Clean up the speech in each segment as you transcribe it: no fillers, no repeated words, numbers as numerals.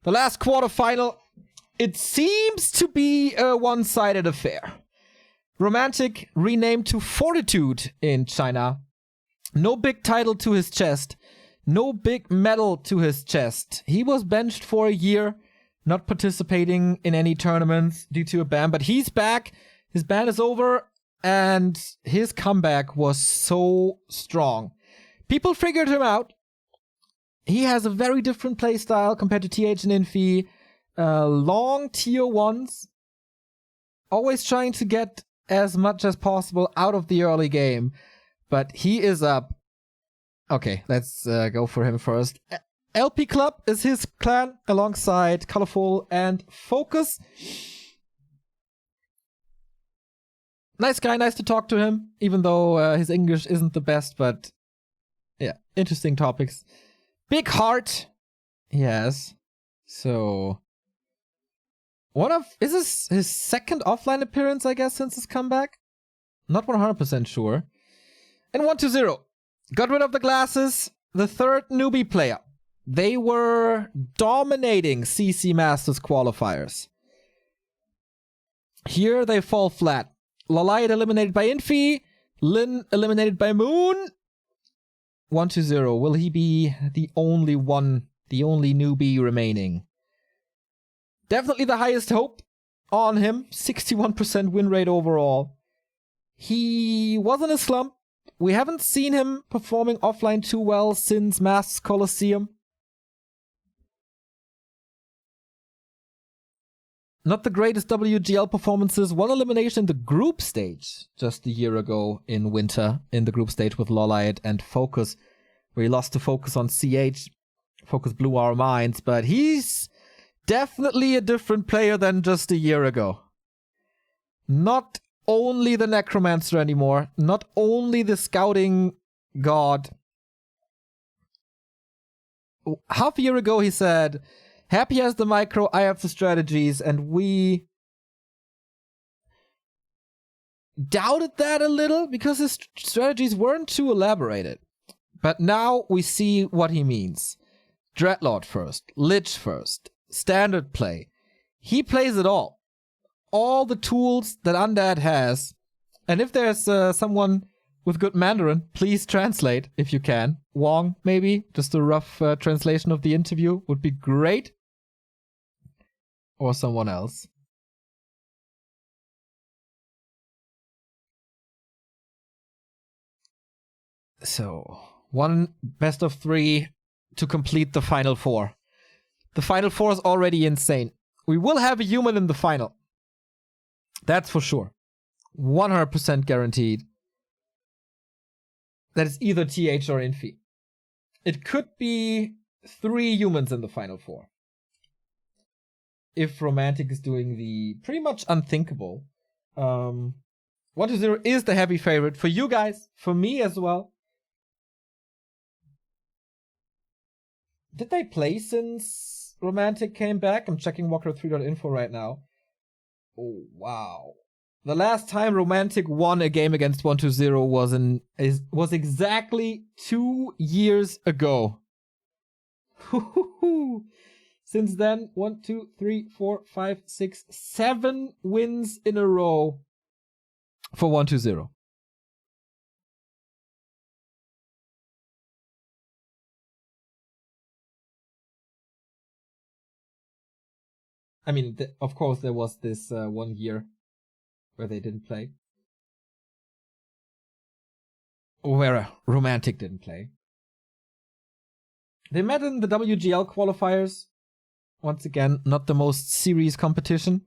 The last quarterfinal. It seems to be a one-sided affair. Romantic renamed to Fortitude in China. No big title to his chest. No big medal to his chest. He was benched for a year, not participating in any tournaments due to a ban, but he's back. His ban is over, and his comeback was so strong. People figured him out. He has a very different playstyle compared to TH and Infi. Long tier 1s. Always trying to get as much as possible out of the early game. But he is up. Okay, let's go for him first. LP Club is his clan alongside Colorful and Focus. Nice guy, nice to talk to him, even though his English isn't the best, but yeah, interesting topics. Big heart. Yes. So, is this his second offline appearance, I guess, since his comeback? Not 100% sure. And 1-0. Got rid of the glasses. The third newbie player. They were dominating CC Masters qualifiers. Here they fall flat. Lolite eliminated by Infi. Lin eliminated by Moon. 1-0. Will he be the only one, the only newbie remaining? Definitely the highest hope on him. 61% win rate overall. He was in a slump. We haven't seen him performing offline too well since Masters Coliseum. Not the greatest WGL performances. One elimination in the group stage just a year ago in winter, in the group stage with Lolite and Focus, where he lost to Focus on CH. Focus blew our minds, but he's definitely a different player than just a year ago. Not only the Necromancer anymore, not only the scouting god. Half a year ago he said, Happy has the micro, I have the strategies, and we doubted that a little because his strategies weren't too elaborated. But now we see what he means. Dreadlord first, Lich first, standard play. He plays it all. All the tools that Undead has. And if there's someone with good Mandarin, please translate if you can. Wong, maybe? Just a rough translation of the interview would be great. Or someone else. So, one best of 3 to complete the final 4. The final 4 is already insane. We will have a human in the final. That's for sure. 100% guaranteed. That is either TH or Infi. It could be 3 humans in the final 4. If Romantic is doing the pretty much unthinkable. 1-0 is the heavy favorite for you guys, for me as well. Did they play since Romantic came back? I'm checking Warcraft3.info right now. Oh, wow. The last time Romantic won a game against 1-0 was exactly 2 years ago. Since then, 1, 2, 3, 4, 5, 6, 7 wins in a row for 1-0. I mean, of course, there was this 1 year where they didn't play. Or where Romantic didn't play. They met in the WGL qualifiers. Once again, not the most serious competition.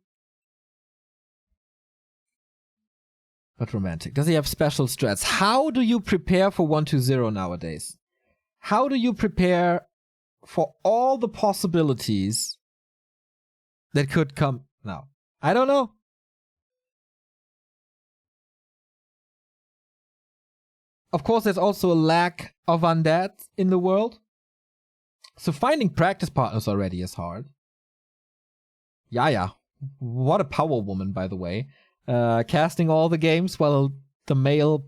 But Romantic. Does he have special strats? How do you prepare for 1-0 nowadays? How do you prepare for all the possibilities that could come now? I don't know. Of course, there's also a lack of undead in the world. So finding practice partners already is hard. Yaya. What a power woman, by the way. Casting all the games while the male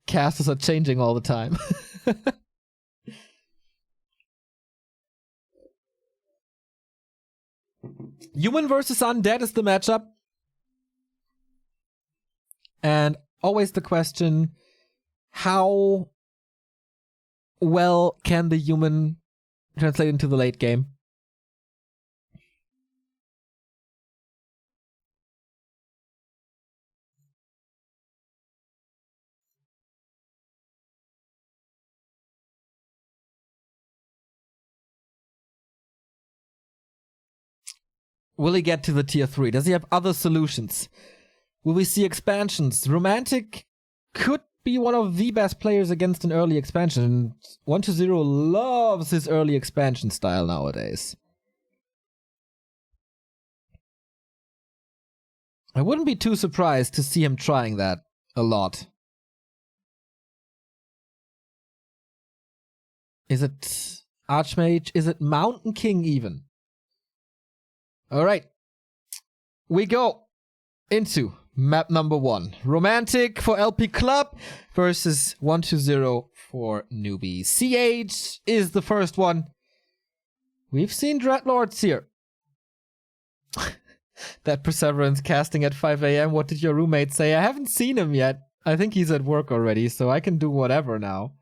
casters are changing all the time. Human versus undead is the matchup. And always the question, how well can the human translate into the late game? Will he get to the tier 3? Does he have other solutions? Will we see expansions? Romantic could be one of the best players against an early expansion. 1-0 loves his early expansion style nowadays. I wouldn't be too surprised to see him trying that a lot. Is it Archmage? Is it Mountain King even? Alright. We go into map number 1. Romantic for LP Club versus 1-0 for newbie. CH is the first one. We've seen Dreadlords here. That Perseverance casting at 5 AM. What did your roommate say? I haven't seen him yet. I think he's at work already, so I can do whatever now.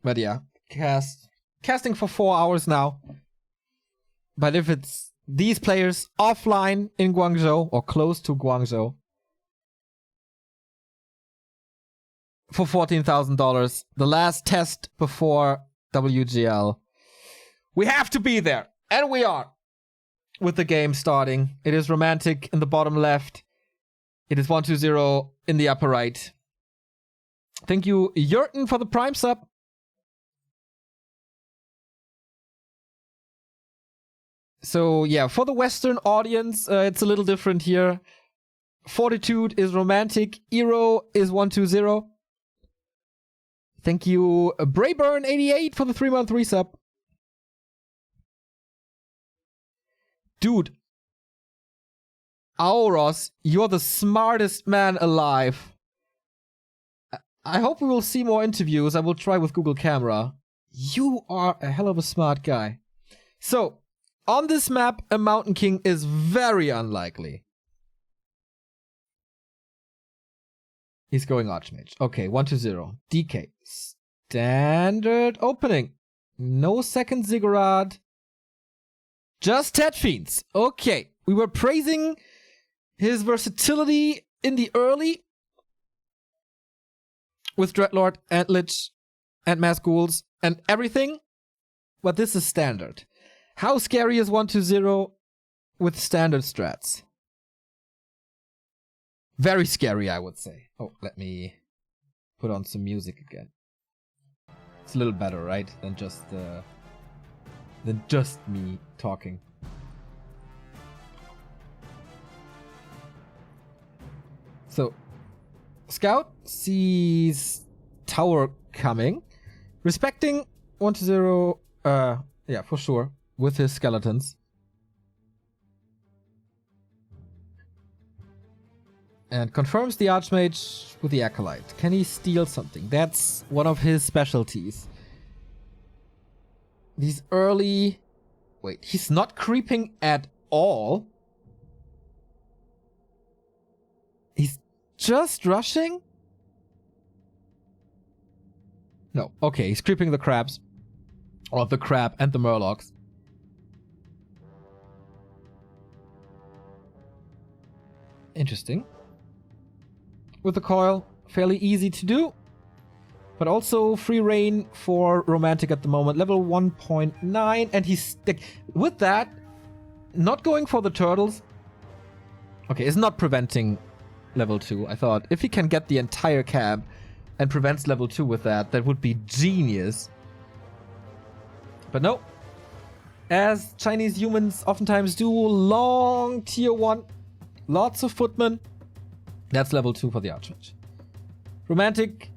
But yeah, casting for 4 hours now. But if it's these players offline in Guangzhou or close to Guangzhou for $14,000, the last test before WGL, we have to be there, and we are. With the game starting, it is Romantic in the bottom left. It is 1-0 in the upper right. Thank you, Yurton, for the Prime sub. So yeah, for the Western audience, it's a little different here. Fortitude is Romantic. Eero is 1-0. Thank you, Brayburn88, for the 3-month resub. Dude, Auros, you're the smartest man alive. I hope we will see more interviews. I will try with Google Camera. You are a hell of a smart guy. So, on this map, a Mountain King is very unlikely. He's going Archmage. Okay, 1-0. DK. Standard opening. No second Ziggurat. Just Ted Fiends. Okay. We were praising his versatility in the early with Dreadlord and Lich and Mass Ghouls and everything. But this is standard. How scary is 1-0 with standard strats? Very scary, I would say. Oh, let me put on some music again. It's a little better, right? Than just me talking. So, Scout sees tower coming, respecting 1-0. Yeah, for sure, with his skeletons. And confirms the Archmage with the Acolyte. Can he steal something? That's one of his specialties. These early... Wait, he's not creeping at all. He's just rushing? No, okay, he's creeping the crabs. Or the crab and the murlocs. Interesting. With the coil, fairly easy to do. But also free reign for Romantic at the moment. Level 1.9. And he's... With that, not going for the turtles. Okay, is not preventing level 2. I thought if he can get the entire cab and prevents level 2 with that, that would be genius. But no. As Chinese humans oftentimes do, long tier 1. Lots of footmen. That's level 2 for the Archmage. Romantic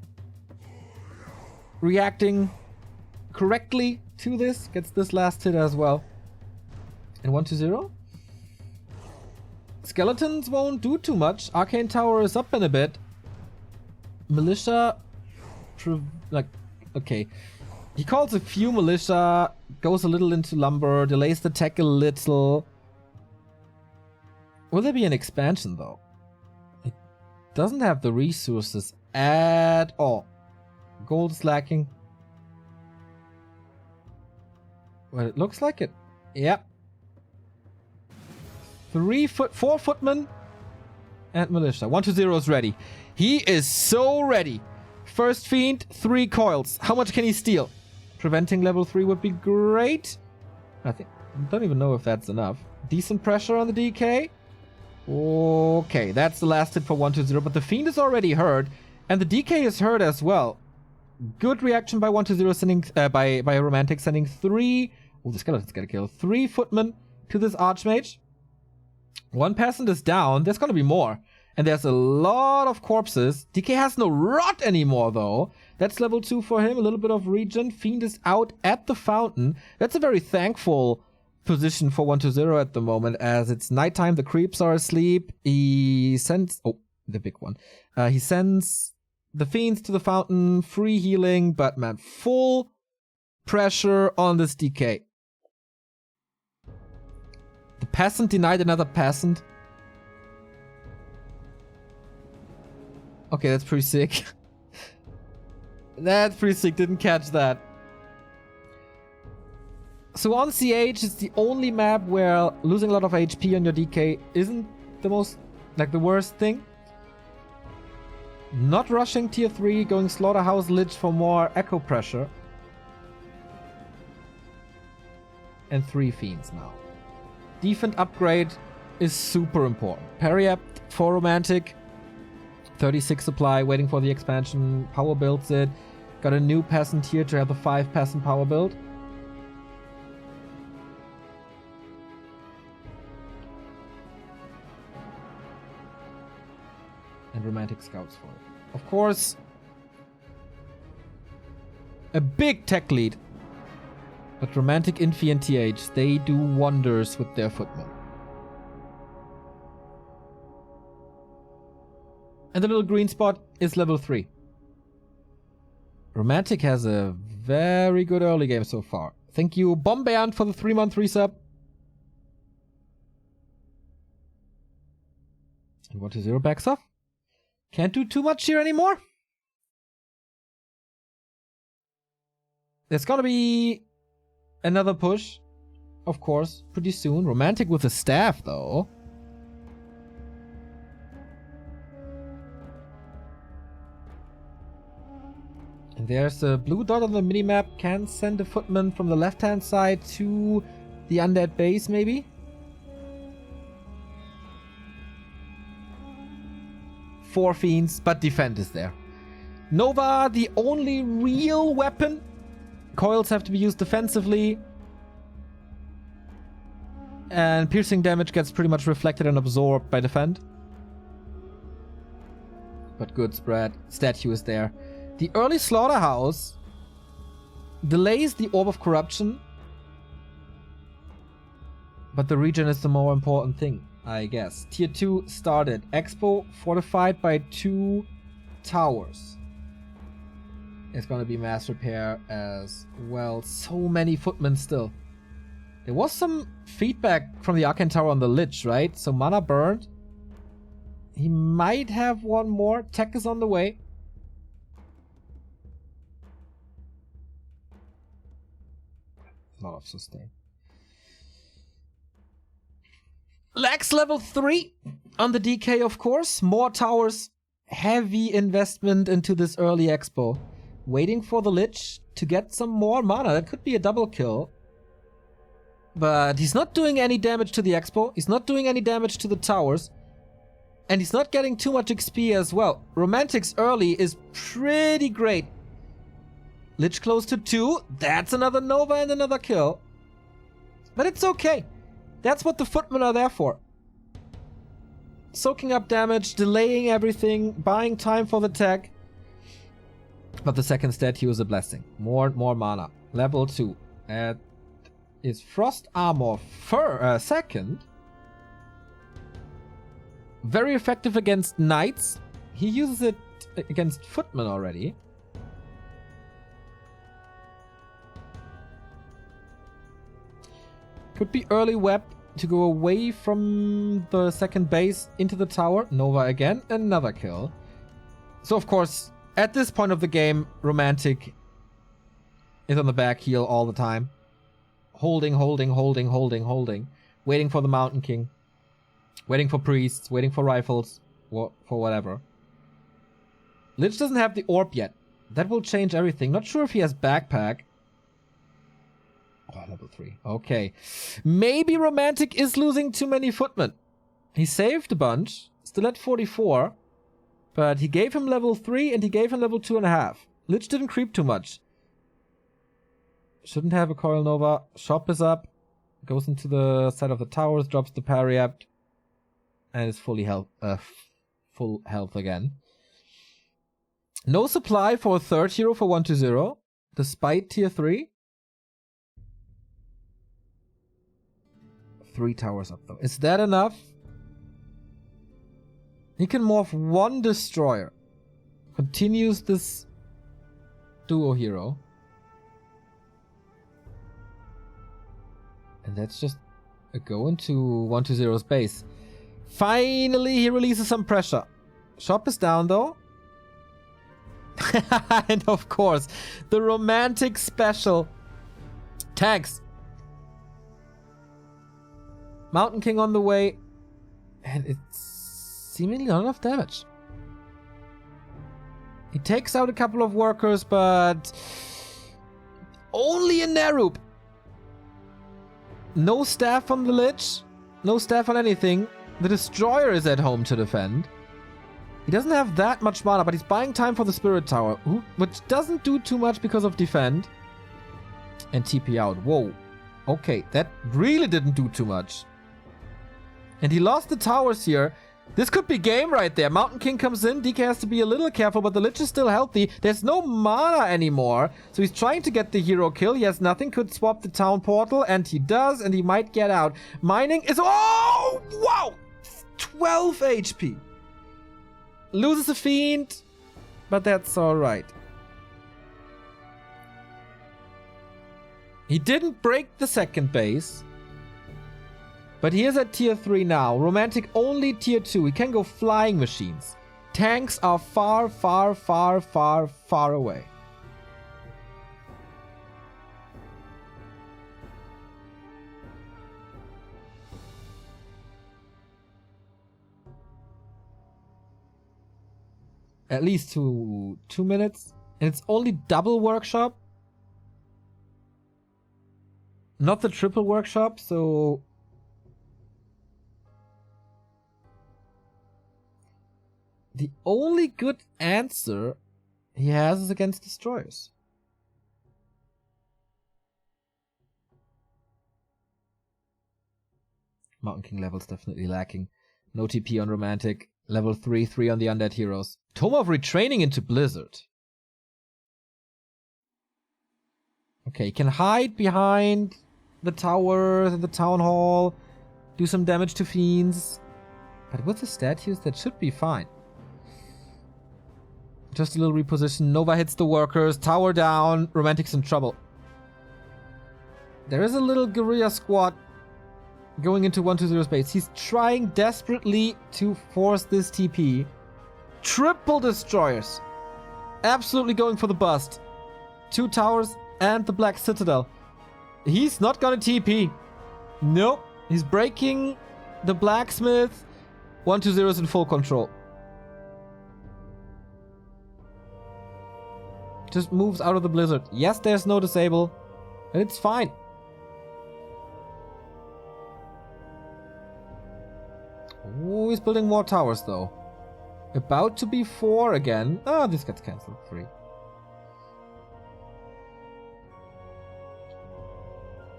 reacting correctly to this. Gets this last hit as well. And 1-0. Skeletons won't do too much. Arcane Tower is up in a bit. Militia... okay. He calls a few militia, goes a little into lumber, delays the tech a little. Will there be an expansion though? It doesn't have the resources at all. Gold is lacking. Well, it looks like it. Yep. 4 footmen and militia. 120 is ready. He is so ready. First fiend, 3 coils. How much can he steal? Preventing level 3 would be great. I don't even know if that's enough. Decent pressure on the DK. Okay, that's the last hit for 120, but the fiend is already hurt, and the DK is hurt as well. Good reaction by 120, sending by Romantic, sending 3. Oh, the skeleton's gonna kill 3 footmen to this archmage. 1 peasant is down. There's gonna be more. And there's a lot of corpses. DK has no rot anymore, though. That's level 2 for him. A little bit of regen. Fiend is out at the fountain. That's a very thankful position for 120 at the moment, as it's nighttime. The creeps are asleep. He sends... Oh, the big one. He sends the fiends to the fountain. Free healing, but man, full pressure on this DK. The peasant denied another peasant. Okay, that's pretty sick. That's pretty sick. Didn't catch that. So on CH, it's the only map where losing a lot of HP on your DK isn't the most, like, the worst thing. Not rushing tier 3, going Slaughterhouse Lich for more echo pressure. And 3 fiends now. Defense upgrade is super important. Parry up for Romantic. 36 supply, waiting for the expansion. Power builds it. Got a new peasant here to have the 5 peasant power build. And Romantic scouts for it. Of course, a big tech lead. But Romantic, Infi, and TH, they do wonders with their footmen. And the little green spot is level 3. Romantic has a very good early game so far. Thank you, Bombeant, for the 3-month resub. And 120 backs off. Can't do too much here anymore. There's gonna be another push, of course, pretty soon. Romantic with a staff, though. And there's a blue dot on the minimap. Can send a footman from the left-hand side to the undead base, maybe? Four fiends, but defend is there. Nova, the only real weapon. Coils have to be used defensively. And piercing damage gets pretty much reflected and absorbed by defend. But good spread. Statue is there. The early Slaughterhouse delays the Orb of Corruption. But the regen is the more important thing, I guess. Tier 2 started. Expo fortified by 2 towers. It's gonna be mass repair as well. So many footmen still. There was some feedback from the Arcane Tower on the Lich, right? So mana burned. He might have one more. Tech is on the way. A lot of sustain. Lax level 3 on the DK, of course. More towers. Heavy investment into this early expo. Waiting for the Lich to get some more mana. That could be a double kill. But he's not doing any damage to the expo. He's not doing any damage to the towers. And he's not getting too much XP as well. Romantics early is pretty great. Lich close to 2. That's another Nova and another kill. But it's okay. That's what the footmen are there for. Soaking up damage, delaying everything, buying time for the tech. But the second statue is a blessing. More mana. Level 2. Is Frost Armor second. Very effective against knights. He uses it against footmen already. Could be early web to go away from the second base into the tower. Nova again. Another kill. So, of course, at this point of the game, Romantic is on the back heel all the time. Holding. Waiting for the Mountain King. Waiting for priests. Waiting for rifles. For whatever. Lich doesn't have the orb yet. That will change everything. Not sure if he has backpack. Oh, level 3. Okay. Maybe Romantic is losing too many footmen. He saved a bunch. Still at 44. But he gave him level 3 and he gave him level 2.5. Lich didn't creep too much. Shouldn't have a Coil Nova. Shop is up. Goes into the side of the towers. Drops the Pariapt. And is full health again. No supply for a third hero for 1-0. Despite tier 3. 3 towers up though. Is that enough? He can morph 1 destroyer. Continues this duo hero. And that's just a go into 1-0's base. Finally, he releases some pressure. Shop is down though. And of course, the Romantic special. Tags. Mountain King on the way. And it's seemingly not enough damage. He takes out a couple of workers, but only a Nerub. No staff on the Lich. No staff on anything. The Destroyer is at home to defend. He doesn't have that much mana, but he's buying time for the Spirit Tower, which doesn't do too much because of defend. And TP out. Whoa. Okay, that really didn't do too much. And he lost the towers here. This could be game right there. Mountain King comes in. DK has to be a little careful, but the Lich is still healthy. There's no mana anymore. So he's trying to get the hero kill. He has nothing. Could swap the town portal, and he does, and he might get out. Mining is... Oh! Wow! 12 HP. Loses a Fiend, but that's alright. He didn't break the second base. But he is at tier 3 now. Romantic only tier 2. He can go flying machines. Tanks are far, far, far, far, far away. At least 2 minutes. And it's only double workshop. Not the triple workshop, so... The only good answer he has is against destroyers. Mountain King levels definitely lacking. No TP on Romantic. Level 3 on the undead heroes. Tome of Retraining into Blizzard. Okay, he can hide behind the towers and the town hall. Do some damage to fiends. But with the statues, that should be fine. Just a little reposition. Nova hits the workers. Tower down. Romantic's in trouble. There is a little guerrilla squad going into 1-2-0 space. He's trying desperately to force this TP. Triple destroyers. Absolutely going for the bust. 2 towers and the Black Citadel. He's not gonna TP. Nope. He's breaking the blacksmith. 1-2-0 is in full control. Just moves out of the blizzard. Yes, there's no disable. And it's fine. Oh, he's building more towers though. About to be 4 again. Ah, this gets cancelled. 3.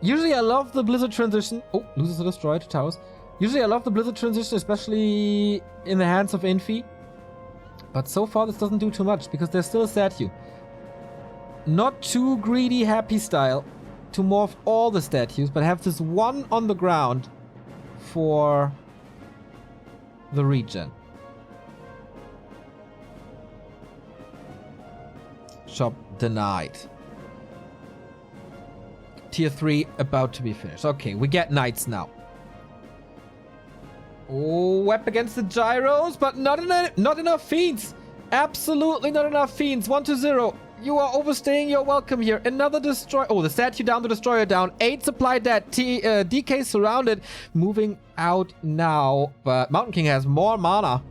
Usually I love the blizzard transition. Oh, loses a destroyer to towers. Usually I love the blizzard transition, especially in the hands of Infi. But so far this doesn't do too much because there's still a statue. Not too greedy happy style to morph all the statues, but have this one on the ground for the regen. Shop denied. Tier 3 about to be finished. Okay, we get knights now. Oh, up against the gyros, but not enough fiends. Absolutely not enough fiends. 1-0. You are overstaying your welcome here. Another destroy. Oh, the statue down, the destroyer down. 8 supply dead. DK surrounded. Moving out now. But Mountain King has more mana.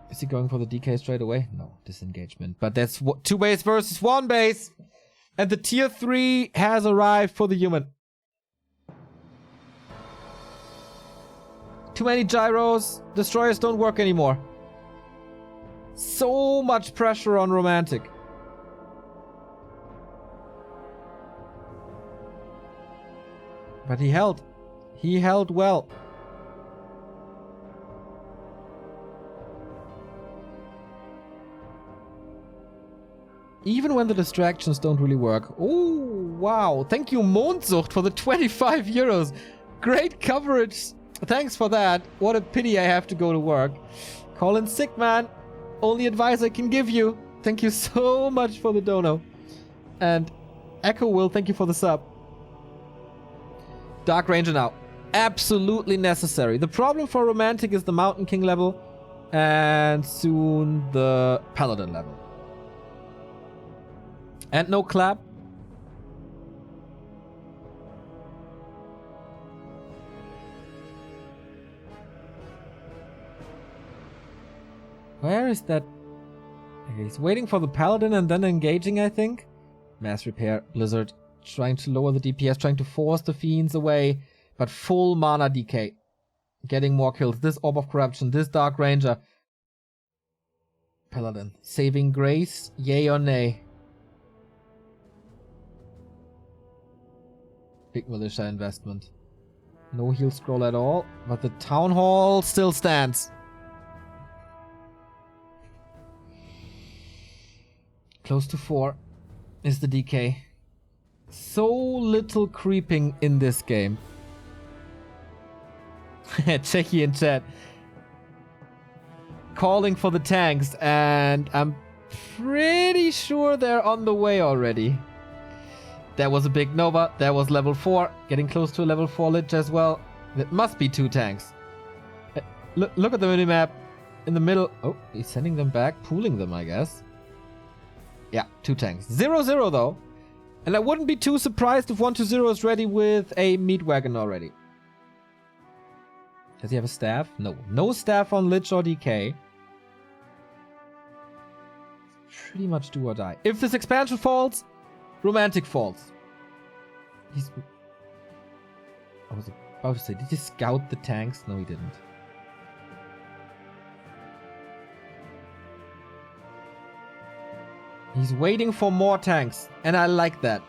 Is he going for the DK straight away? No, disengagement. But that's 2 base versus 1 base. And the tier 3 has arrived for the human. Too many gyros. Destroyers don't work anymore. So much pressure on Romantic. But he held. He held well. Even when the distractions don't really work. Oh, wow. Thank you, Mondsucht, for the 25 euros. Great coverage. Thanks for that. What a pity I have to go to work. Call in sick, man. Only advice I can give you. Thank you so much for the dono. And Echo Will, thank you for the sub. Dark Ranger now. Absolutely necessary. The problem for Romantic is the Mountain King level. And soon the Paladin level. And no clap. Where is that? Okay, he's waiting for the Paladin and then engaging, I think. Mass Repair, Blizzard, trying to lower the DPS, trying to force the Fiends away. But full mana decay. Getting more kills. This Orb of Corruption, this Dark Ranger. Paladin, saving grace, yay or nay? Big militia investment. No heal scroll at all, but the Town Hall still stands. Close to 4 is the DK. So little creeping in this game. Checky in chat. Calling for the tanks, and I'm pretty sure they're on the way already. That was a big Nova. That was level 4. Getting close to a level 4 Lich as well. It must be 2 tanks. Look at the minimap. In the middle. Oh, he's sending them back. Pooling them, I guess. Yeah, 2 tanks. 0-0 though. And I wouldn't be too surprised if 1-0 is ready with a meat wagon already. Does he have a staff? No. No staff on Lich or DK. Pretty much do or die. If this expansion falls, Romantic falls. I was about to say, did he scout the tanks? No, he didn't. He's waiting for more tanks, and I like that.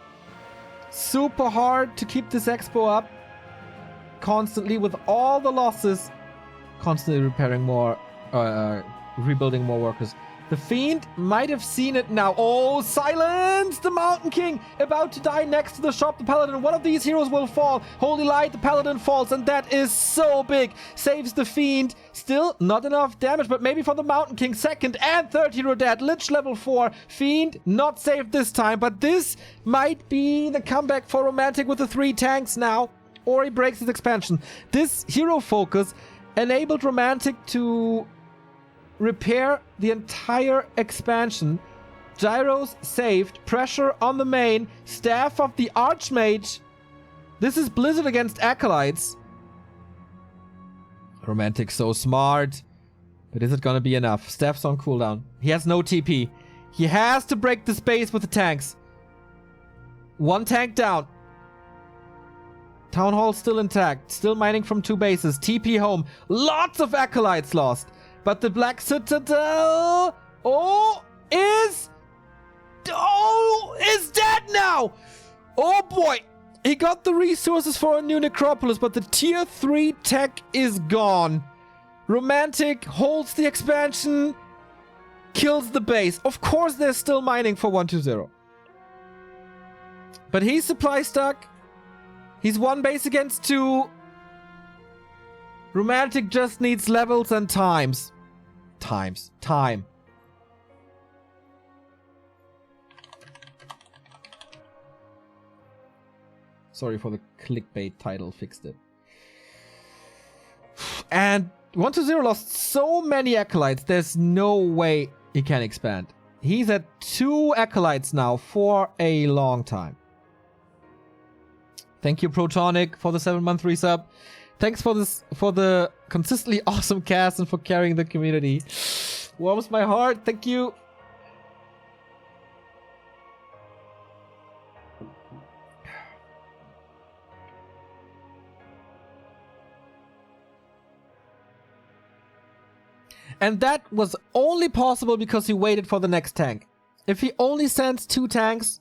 Super hard to keep this expo up. Constantly with all the losses. Constantly repairing more, rebuilding more workers. The Fiend might have seen it now. Oh, silence! The Mountain King about to die next to the shop. The Paladin, one of these heroes will fall. Holy Light, the Paladin falls, and that is so big. Saves the Fiend. Still not enough damage, but maybe for the Mountain King. Second and third hero dead. Lich level 4. Fiend not saved this time, but this might be the comeback for Romantic with the 3 tanks now. Or he breaks his expansion. This hero focus enabled Romantic to repair the entire expansion. Gyros saved. Pressure on the main. Staff of the Archmage. This is Blizzard against Acolytes. Romantic so smart. But is it gonna be enough? Staff's on cooldown. He has no TP. He has to break the space with the tanks. 1 tank down. Town Hall still intact. Still mining from 2 bases. TP home. Lots of Acolytes lost. But the Black Citadel... is dead now! Oh boy! He got the resources for a new necropolis, but the tier 3 tech is gone. Romantic holds the expansion, kills the base. Of course they're still mining for 1-0. But he's supply stuck. He's 1 base against 2. Romantic just needs levels and time. Sorry for the clickbait title, fixed it. And 1-0 lost so many acolytes, there's no way he can expand. He's at 2 acolytes now for a long time. Thank you, Protonic, for the 7-month resub. Thanks for the consistently awesome cast and for carrying the community. Warms my heart. Thank you. And that was only possible because he waited for the next tank. If he only sends 2 tanks,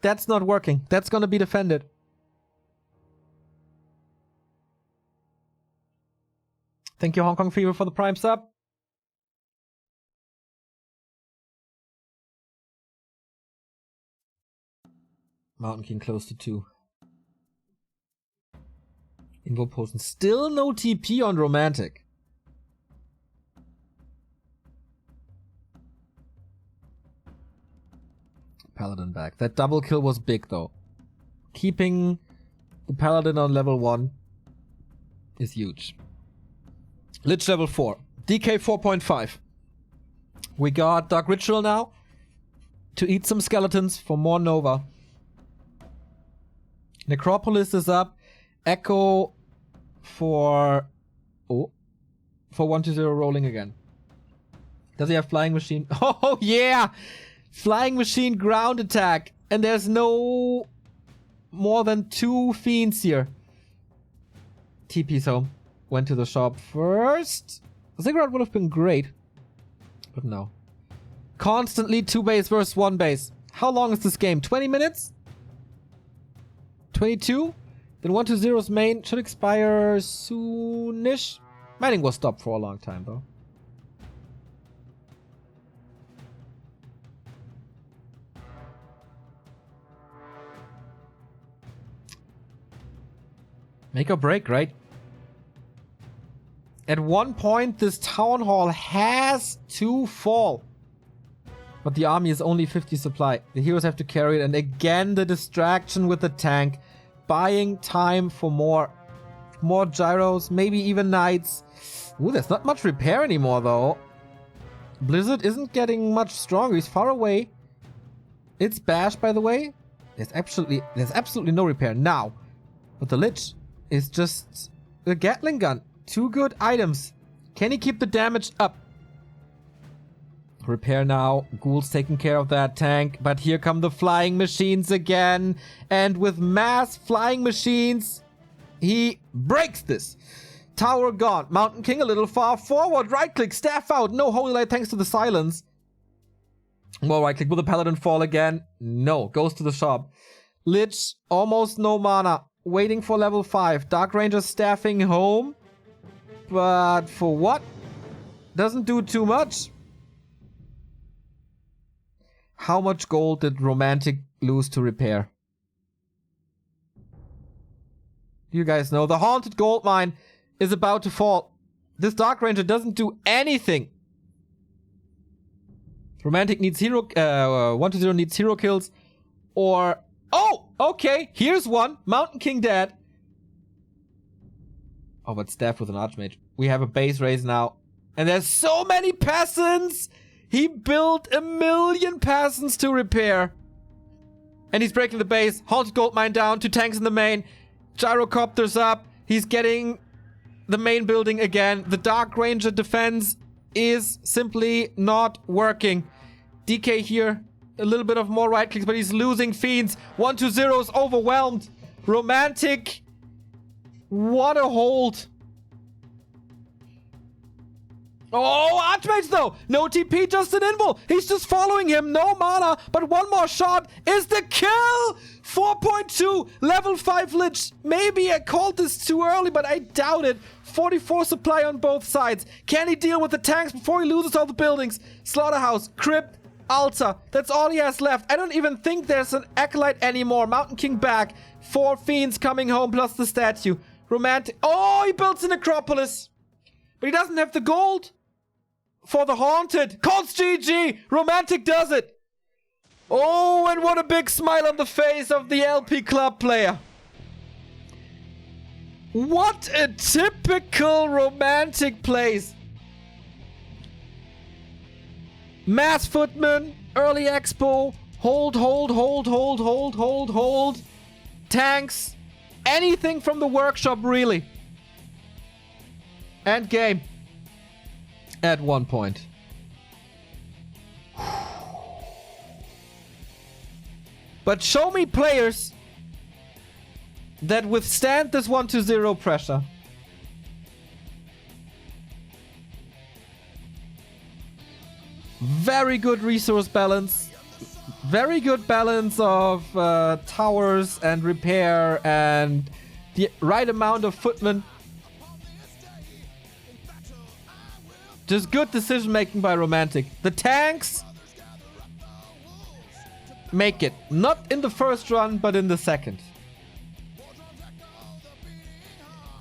that's not working. That's gonna be defended. Thank you, Hong Kong Fever, for the Prime sub. Mountain King close to 2. Invo Potion. Still no TP on Romantic. Paladin back. That double kill was big though. Keeping the Paladin on level 1 is huge. Lich level 4. DK 4.5. We got Dark Ritual now to eat some skeletons for more Nova. Necropolis is up. Echo for 1-0 rolling again. Does he have Flying Machine? Oh yeah! Flying Machine ground attack. And there's no more than 2 fiends here. TP's home. Went to the shop first. Ziggurat would have been great. But no. Constantly 2 base versus 1 base. How long is this game? 20 minutes? 22? Then 1-0's main should expire soonish. Mining was stopped for a long time though. Make or break, right? At one point, this town hall has to fall. But the army is only 50 supply. The heroes have to carry it. And again, the distraction with the tank. Buying time for more gyros, maybe even knights. Ooh, there's not much repair anymore, though. Blizzard isn't getting much stronger. He's far away. It's Bash, by the way. There's absolutely no repair now. But the Lich is just a Gatling gun. 2 good items. Can he keep the damage up? Repair now. Ghoul's taking care of that tank. But here come the flying machines again. And with mass flying machines, he breaks this. Tower gone. Mountain King a little far forward. Right click. Staff out. No Holy Light thanks to the silence. More right click. Will the Paladin fall again? No. Goes to the shop. Lich. Almost no mana. Waiting for level 5. Dark Ranger staffing home. But for what? Doesn't do too much. How much gold did Romantic lose to repair? You guys know. The Haunted Gold Mine is about to fall. This Dark Ranger doesn't do anything. Romantic needs 1-0 needs hero kills. Or... Oh! Okay, here's one. Mountain King dead. Oh, but staff with an Archmage. We have a base raise now. And there's so many peasants! He built 1 million peasants to repair. And he's breaking the base. Haunted Gold Mine down. 2 tanks in the main. Gyrocopters up. He's getting the main building again. The Dark Ranger defense is simply not working. DK here. A little bit of more right clicks, but he's losing fiends. 1-0 is overwhelmed. Romantic. What a hold. Oh, Archmage though! No TP, just an invul! He's just following him, no mana, but one more shot is the kill! 4.2, level 5 Lich. Maybe I called this too early, but I doubt it. 44 supply on both sides. Can he deal with the tanks before he loses all the buildings? Slaughterhouse, Crypt, Altar. That's all he has left. I don't even think there's an Acolyte anymore. Mountain King back. 4 fiends coming home plus the statue. Romantic. Oh, he builds a Necropolis. But he doesn't have the gold for the Haunted. Colts GG. Romantic does it. Oh, and what a big smile on the face of the LP Club player. What a typical romantic place. Mass Footman, early expo, hold. Tanks, anything from the workshop really. And game. At one point. But show me players that withstand this 1-0 pressure. Very good resource balance. Very good balance of towers and repair and the right amount of footmen. Just good decision making by Romantic. The tanks make it. Not in the first run, but in the second.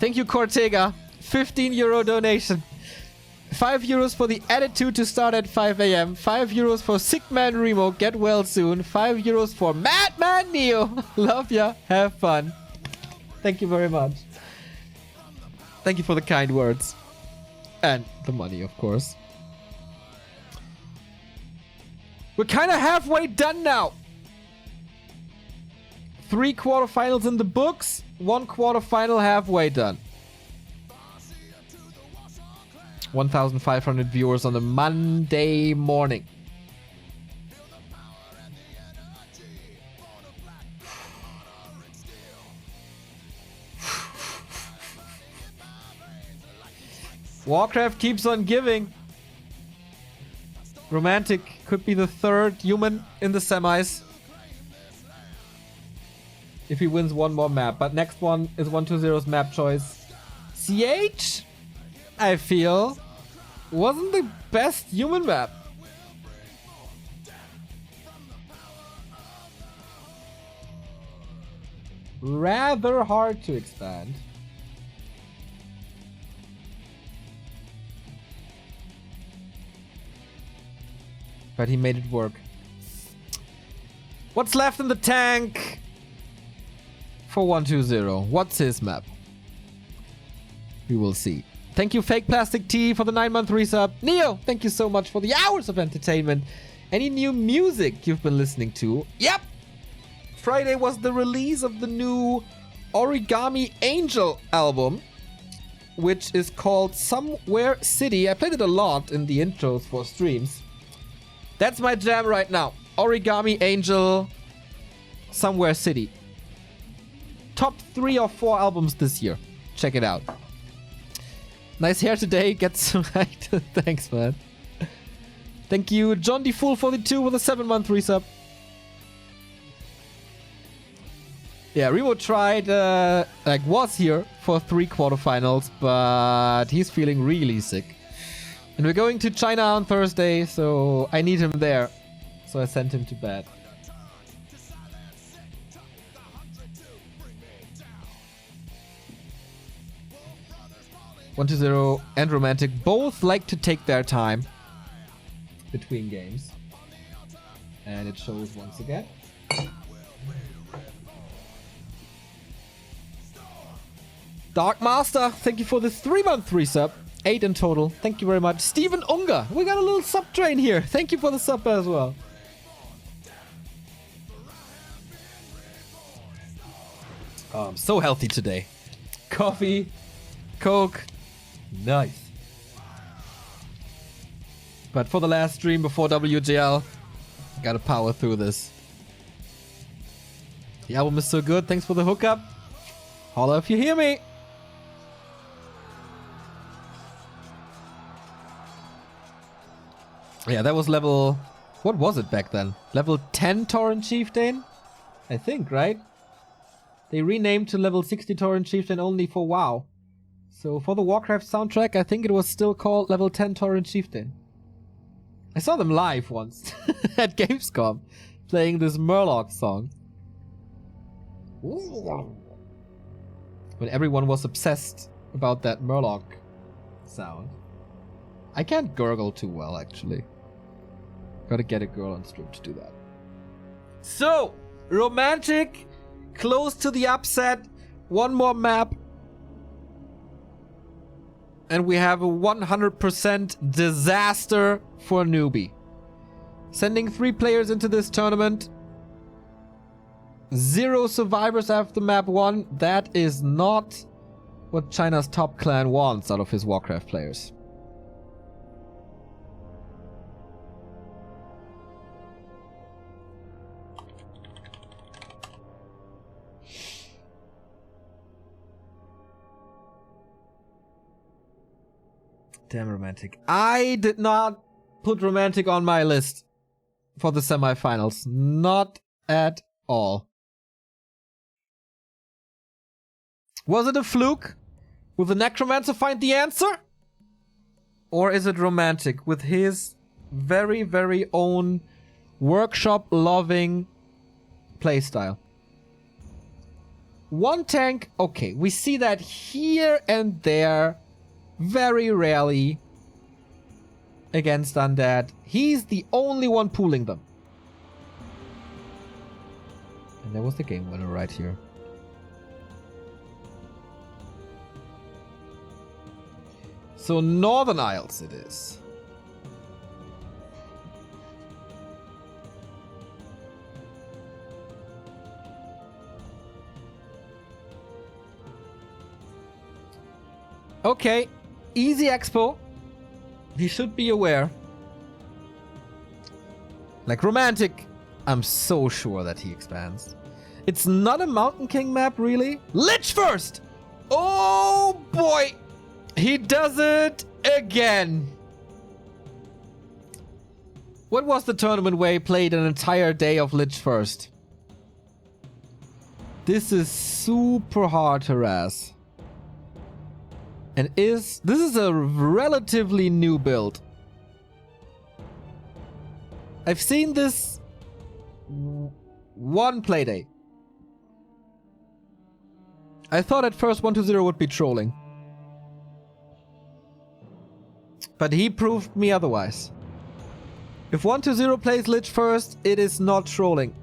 Thank you, Cortega. 15 euro donation. 5 euros for the attitude to start at 5 a.m. 5 euros for Sickman Remo. Get well soon. 5 euros for Madman Neo. Love ya. Have fun. Thank you very much. Thank you for the kind words. And the money, of course. We're kind of halfway done now. 3 quarterfinals in the books. 1 quarterfinal halfway done. 1,500 viewers on a Monday morning. Warcraft keeps on giving. Romantic could be the 3rd human in the semis. If he wins one more map. But next one is 120's map choice. CH, I feel, wasn't the best human map. Rather hard to expand. But he made it work. What's left in the tank for 120? What's his map? We will see. Thank you, Fake Plastic Tea, for the 9-month resub. Neo, thank you so much for the hours of entertainment. Any new music you've been listening to? Yep! Friday was the release of the new Origami Angel album, which is called Somewhere City. I played it a lot in the intros for streams. That's my jam right now. Origami Angel, Somewhere City. Top 3 or 4 albums this year. Check it out. Nice hair today. Get some height. Thanks, man. Thank you, John D. Fool 42 with a 7-month resub. Yeah, Remo tried, was here for 3 quarterfinals, but he's feeling really sick. And we're going to China on Thursday, so I need him there. So I sent him to bed. One-2-0 and Romantic both like to take their time between games. And it shows once again. Dark Master, thank you for the 3-month resub. 8 in total. Thank you very much. Steven Unger, we got a little sub train here. Thank you for the sub as well. Oh, I'm so healthy today. Coffee, Coke, nice. But for the last stream before WGL, gotta power through this. The album is so good. Thanks for the hookup. Holla if you hear me. Yeah, that was level... What was it back then? Level 10 Torrent Chieftain? I think, right? They renamed to level 60 Torrent Chieftain only for WoW. So for the Warcraft soundtrack, I think it was still called level 10 Torrent Chieftain. I saw them live once at Gamescom, playing this Murloc song. When everyone was obsessed about that Murloc sound. I can't gurgle too well, actually. Gotta get a girl on stream to do that. So, Romantic, close to the upset. One more map. And we have a 100% disaster for newbie. Sending 3 players into this tournament. 0 survivors after map 1. That is not what China's top clan wants out of his Warcraft players. Damn Romantic. I did not put Romantic on my list for the semifinals. Not at all. Was it a fluke? Will the Necromancer find the answer? Or is it Romantic with his very, very own workshop-loving playstyle? One tank, okay, we see that here and there. Very rarely against Undead. He's the only one pooling them. And there was the game winner right here. So Northern Isles it is. Okay. Easy expo. He should be aware. Like Romantic, I'm so sure that he expands. It's not a Mountain King map, really. Lich first! Oh boy! He does it again. What was the tournament where he played an entire day of Lich first? This is super hard to harass. And this is a relatively new build. I've seen this one playday. I thought at first 120 would be trolling. But he proved me otherwise. If 120 plays Lich first, it is not trolling.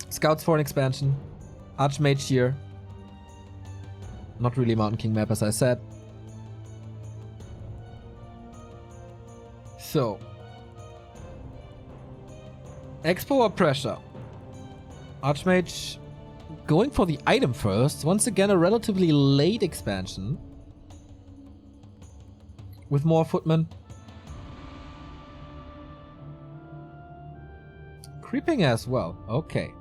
Scouts for an expansion. Archmage here. Not really Mountain King map, as I said. So. Expo or pressure? Archmage going for the item first. Once again, a relatively late expansion. With more footmen. Creeping as well. Okay.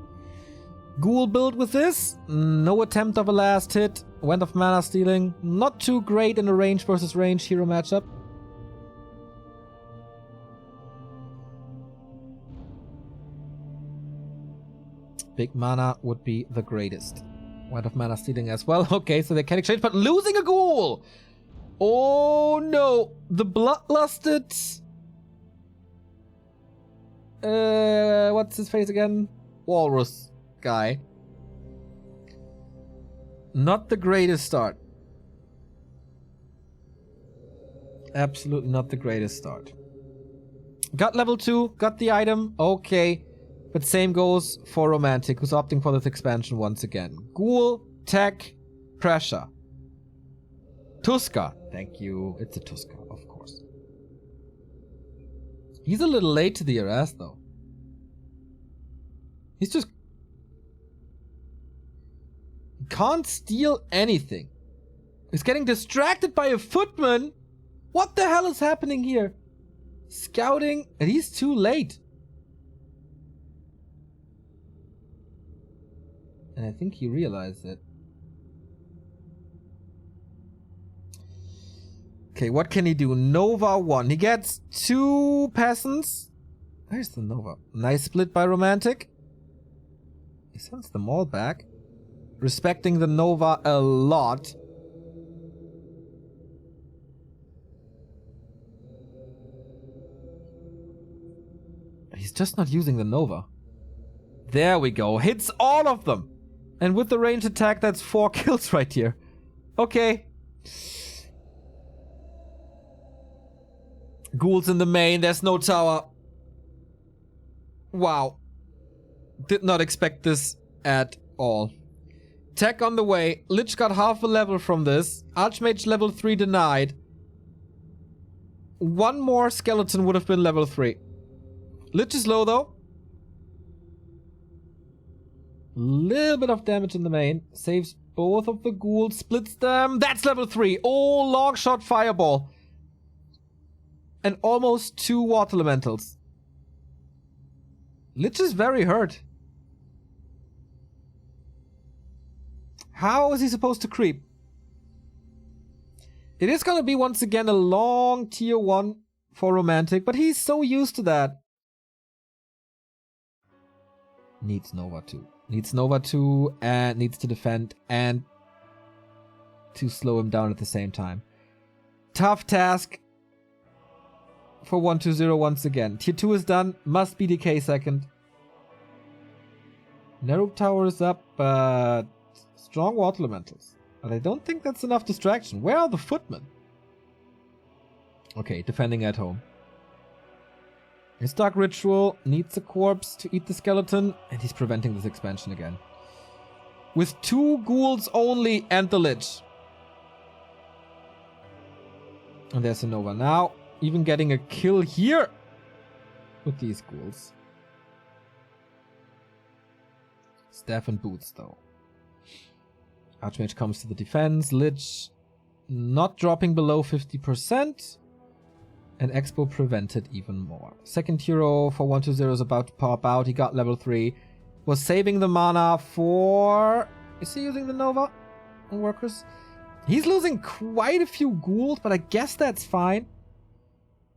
Ghoul build with this. No attempt of a last hit. Went of mana stealing. Not too great in a range versus range hero matchup. Big mana would be the greatest. Went of mana stealing as well. Okay, so they can exchange, but losing a ghoul! Oh no! The bloodlusted... what's his face again? Walrus guy. Not the greatest start. Absolutely not the greatest start. Got level 2, got the item, okay. But same goes for Romantic, who's opting for this expansion once again. Ghoul, tech, pressure. Tuska. Thank you. It's a Tuska, of course. He's a little late to the harass, though. He's just... He can't steal anything. He's getting distracted by a footman. What the hell is happening here? Scouting, and he's too late. And I think he realized it. Okay, what can he do? Nova 1. He gets 2 peasants. Where's the Nova? Nice split by Romantic. He sends them all back. Respecting the Nova a lot. He's just not using the Nova. There we go. Hits all of them. And with the range attack, that's 4 kills right here. Okay. Ghouls in the main. There's no tower. Wow. Did not expect this at all. Tech on the way. Lich got half a level from this. Archmage level 3 denied. One more skeleton would have been level 3. Lich is low though. Little bit of damage in the main. Saves both of the ghouls. Splits them. That's level 3. Oh, long shot fireball. And almost 2 water elementals. Lich is very hurt. How is he supposed to creep? It is going to be once again a long tier 1 for Romantic, but he's so used to that. Needs Nova 2. Needs Nova 2 and needs to defend and to slow him down at the same time. Tough task for 120 once again. Tier 2 is done. Must be decay second. Narrow Tower is up, but strong water elementals. But I don't think that's enough distraction. Where are the footmen? Okay, defending at home. His Dark Ritual needs a corpse to eat the skeleton, and he's preventing this expansion again. With 2 ghouls only and the Lich. And there's a Nova. Now, even getting a kill here with these ghouls. Staff and boots, though. Archmage comes to the defense. Lich not dropping below 50%. And Expo prevented even more. Second hero for 120 is about to pop out. He got level 3. Was saving the mana for... Is he using the Nova on workers? He's losing quite a few ghouls, but I guess that's fine.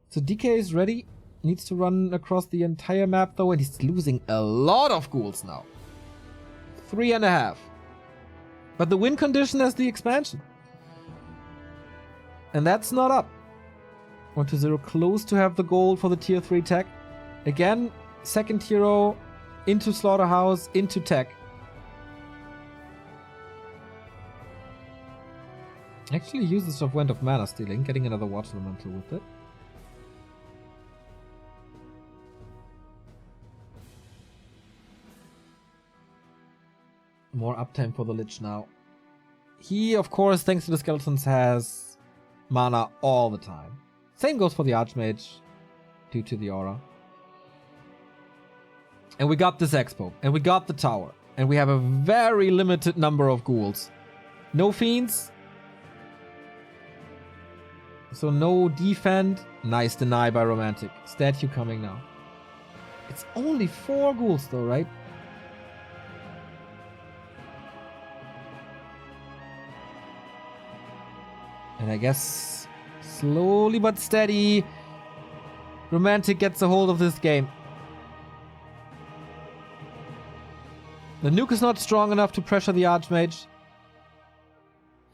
So DK is ready. Needs to run across the entire map though, and he's losing a lot of ghouls now. 3.5. But the win condition has the expansion. And that's not up. 120 close to have the gold for the tier 3 tech. Again, second hero into Slaughterhouse, into tech. Actually uses of Wind of Mana stealing, getting another water elemental with it. More uptime for the Lich now. He, of course, thanks to the skeletons, has mana all the time. Same goes for the Archmage, due to the aura. And we got this Expo, and we got the tower, and we have a very limited number of ghouls. No fiends. So no defend. Nice deny by Romantic. Statue coming now. It's only 4 ghouls though, right? And I guess slowly but steady, Romantic gets a hold of this game. The nuke is not strong enough to pressure the Archmage.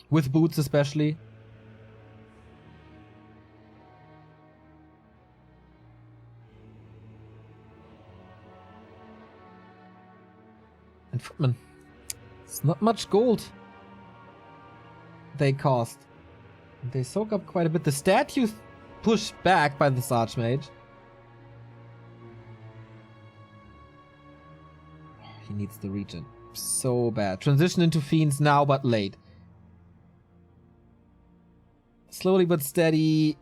With boots especially. And Footman. It's not much gold they cost. They soak up quite a bit. The statue pushed back by this Archmage. He needs the regen. So bad. Transition into Fiends now, but late. Slowly but steady.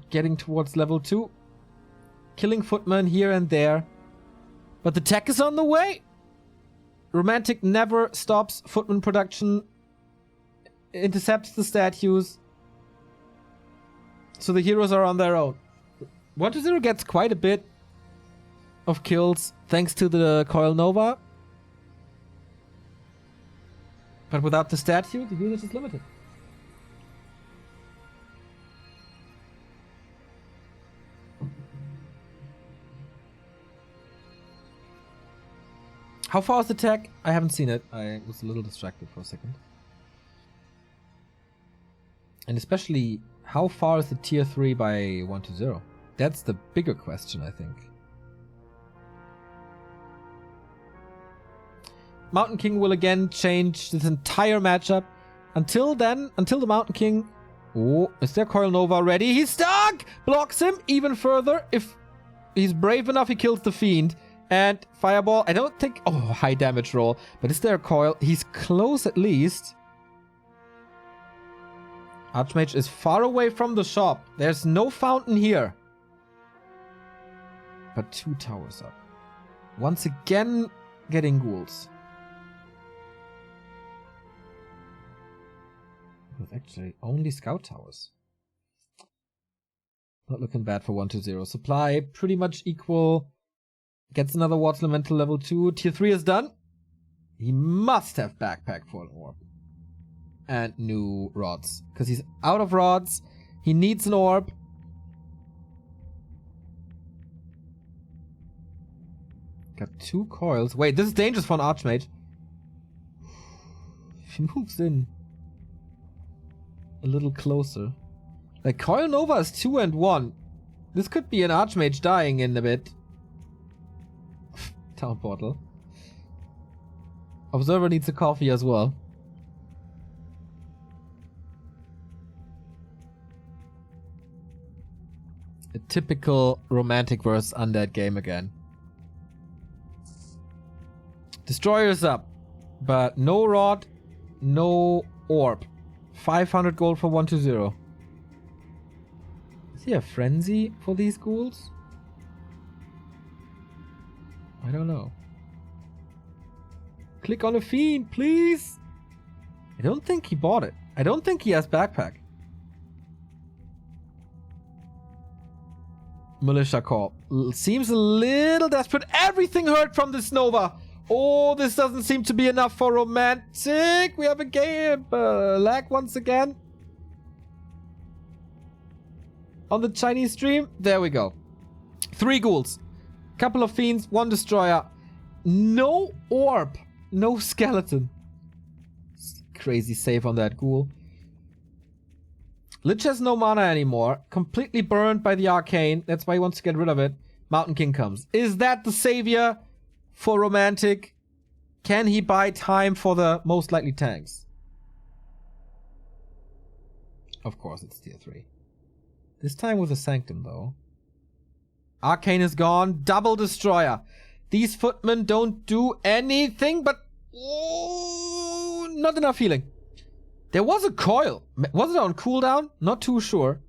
Getting towards level 2. Killing Footman here and there. But the tech is on the way. Romantic never stops Footman production. Intercepts the statues. So the heroes are on their own. 120 gets quite a bit of kills thanks to the Coil Nova. But without the statue, the usage is limited. How far is the tech? I haven't seen it. I was a little distracted for a second. And especially, how far is the tier 3 by 120? That's the bigger question, I think. Mountain King will again change this entire matchup. Until then, until the Mountain King... Oh, is there Coil Nova ready? He's stuck! Blocks him even further. If he's brave enough, he kills the Fiend. And Fireball. I don't think... Oh, high damage roll. But is there a coil? He's close at least. Archmage is far away from the shop. There's no fountain here. But 2 towers up. Once again, getting ghouls. With actually only scout towers. Not looking bad for 1-0. Supply pretty much equal. Gets another Water Elemental level 2. Tier 3 is done. He must have backpack for an orb. And new rods. Because he's out of rods. He needs an orb. Got 2 coils. Wait, this is dangerous for an Archmage. If he moves in a little closer. Like, Coil Nova is 2 and 1. This could be an Archmage dying in a bit. Town portal. Observer needs a coffee as well. A typical romantic versus undead game again. Destroyer's up. But no rod, no orb. 500 gold for 1-0. Is he a frenzy for these ghouls? I don't know. Click on a fiend, please. I don't think he bought it. I don't think he has backpack. Militia Corps. Seems a little desperate. Everything hurt from this Nova. Oh, this doesn't seem to be enough for romantic. We have a game lag once again. On the Chinese stream. There we go. 3 ghouls. Couple of fiends, 1 destroyer. No orb. No skeleton. Crazy save on that ghoul. Lich has no mana anymore. Completely burned by the arcane. That's why he wants to get rid of it. Mountain King comes. Is that the savior for romantic? Can he buy time for the most likely tanks? Of course it's tier 3. This time with a Sanctum though. Arcane is gone. Double destroyer. These footmen don't do anything but... Oh, not enough healing. There was a coil. Was it on cooldown? Not too sure.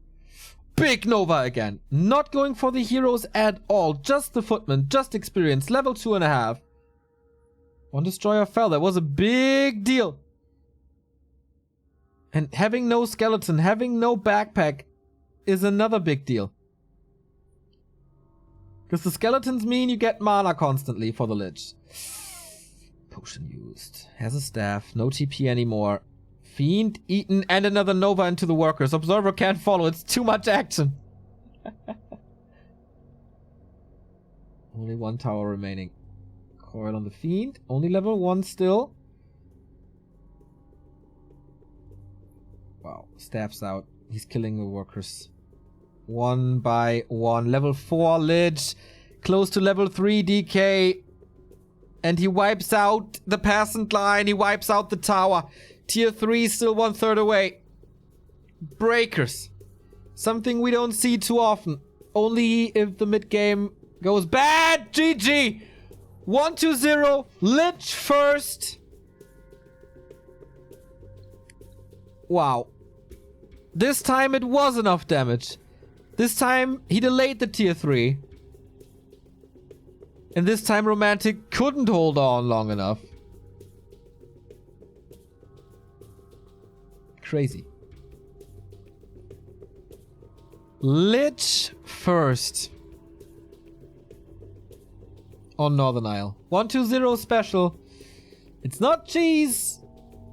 Big Nova again. Not going for the heroes at all. Just the footmen. Just experience. Level 2.5. 1 destroyer fell. That was a big deal. And having no skeleton, having no backpack is another big deal. Because the skeletons mean you get mana constantly for the Lich. Potion used. Has a staff. No TP anymore. Fiend eaten and another Nova into the workers. Observer can't follow. It's too much action. Only 1 tower remaining. Coil on the Fiend. Only level 1 still. Wow. Staff's out. He's killing the workers. 1 by 1. Level 4 Lich. Close to level 3 DK. And he wipes out the peasant line. He wipes out the tower. Tier 3 still 1/3 away. Breakers. Something we don't see too often. Only if the mid game goes bad. GG. 1-0. Lich first. Wow. This time it was enough damage. This time he delayed the tier 3. And this time Romantic couldn't hold on long enough. Crazy. Lich first. On Northern Isle. 1-0 special. It's not cheese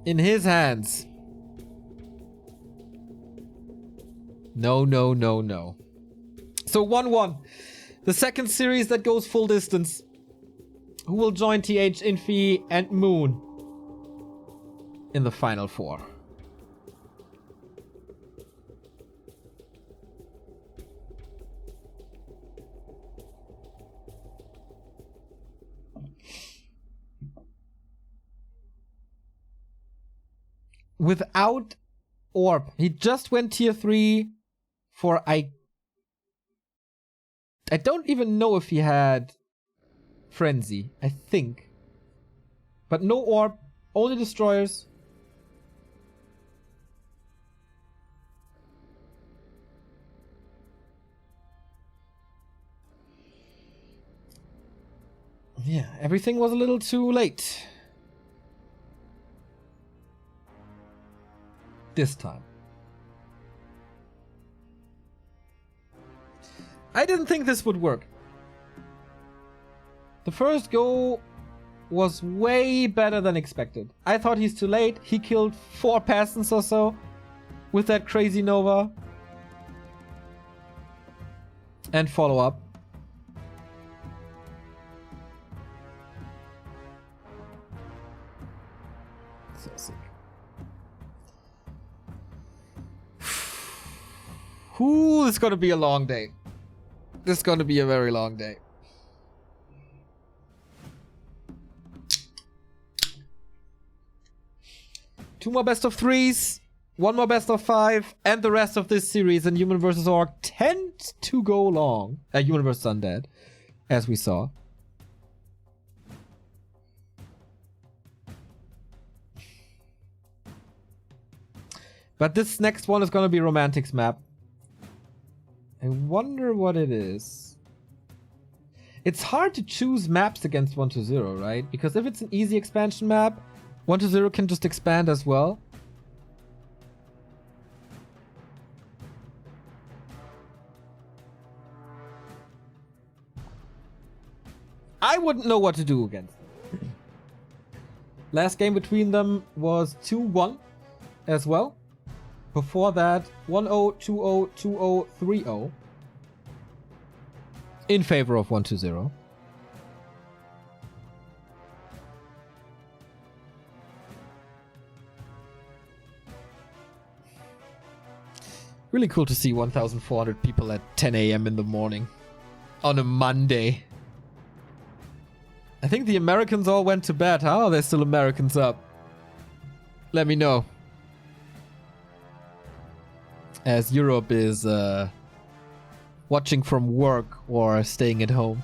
in his hands. No, no, no, no. So 1-1. The second series that goes full distance. Who will join TH, Infi, and Moon in the final 4? Without orb. He just went tier 3 for I don't even know if he had frenzy, I think. But no orb, only destroyers. Yeah, everything was a little too late. This time. I didn't think this would work. The first go was way better than expected. I thought he's too late. He killed 4 peasants or so with that crazy Nova. And follow up. So sick. Ooh, this is gonna be a long day. This is gonna be a very long day. Two more best of 3s, one more best of 5, and the rest of this series in Human vs. Orc tends to go long. Human vs. Undead, as we saw. But this next one is gonna be Romantic's map. I wonder what it is. It's hard to choose maps against 1-0, right? Because if it's an easy expansion map, 1-0 can just expand as well. I wouldn't know what to do against them. Last game between them was 2-1 as well. Before that, 1-0, 2-0, 2-0, 3-0. In favor of 1-0. Really cool to see 1,400 people at 10 a.m. in the morning. On a Monday. I think the Americans all went to bed. How are there still Americans up? Let me know. As Europe is watching from work or staying at home.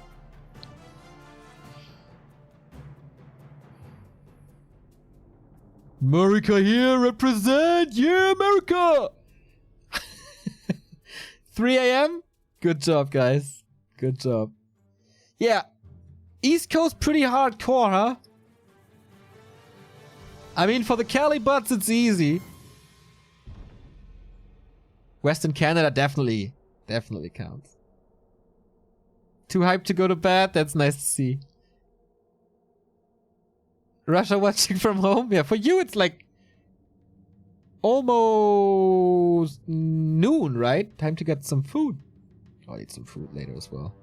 America here, represent! Yeah, America! 3 a.m.? Good job, guys. Good job. Yeah. East Coast pretty hardcore, huh? I mean, for the Cali butts, it's easy. Western Canada definitely counts. Too hyped to go to bed? That's nice to see. Russia watching from home? Yeah, for you it's like almost noon, right? Time to get some food. I'll eat some food later as well.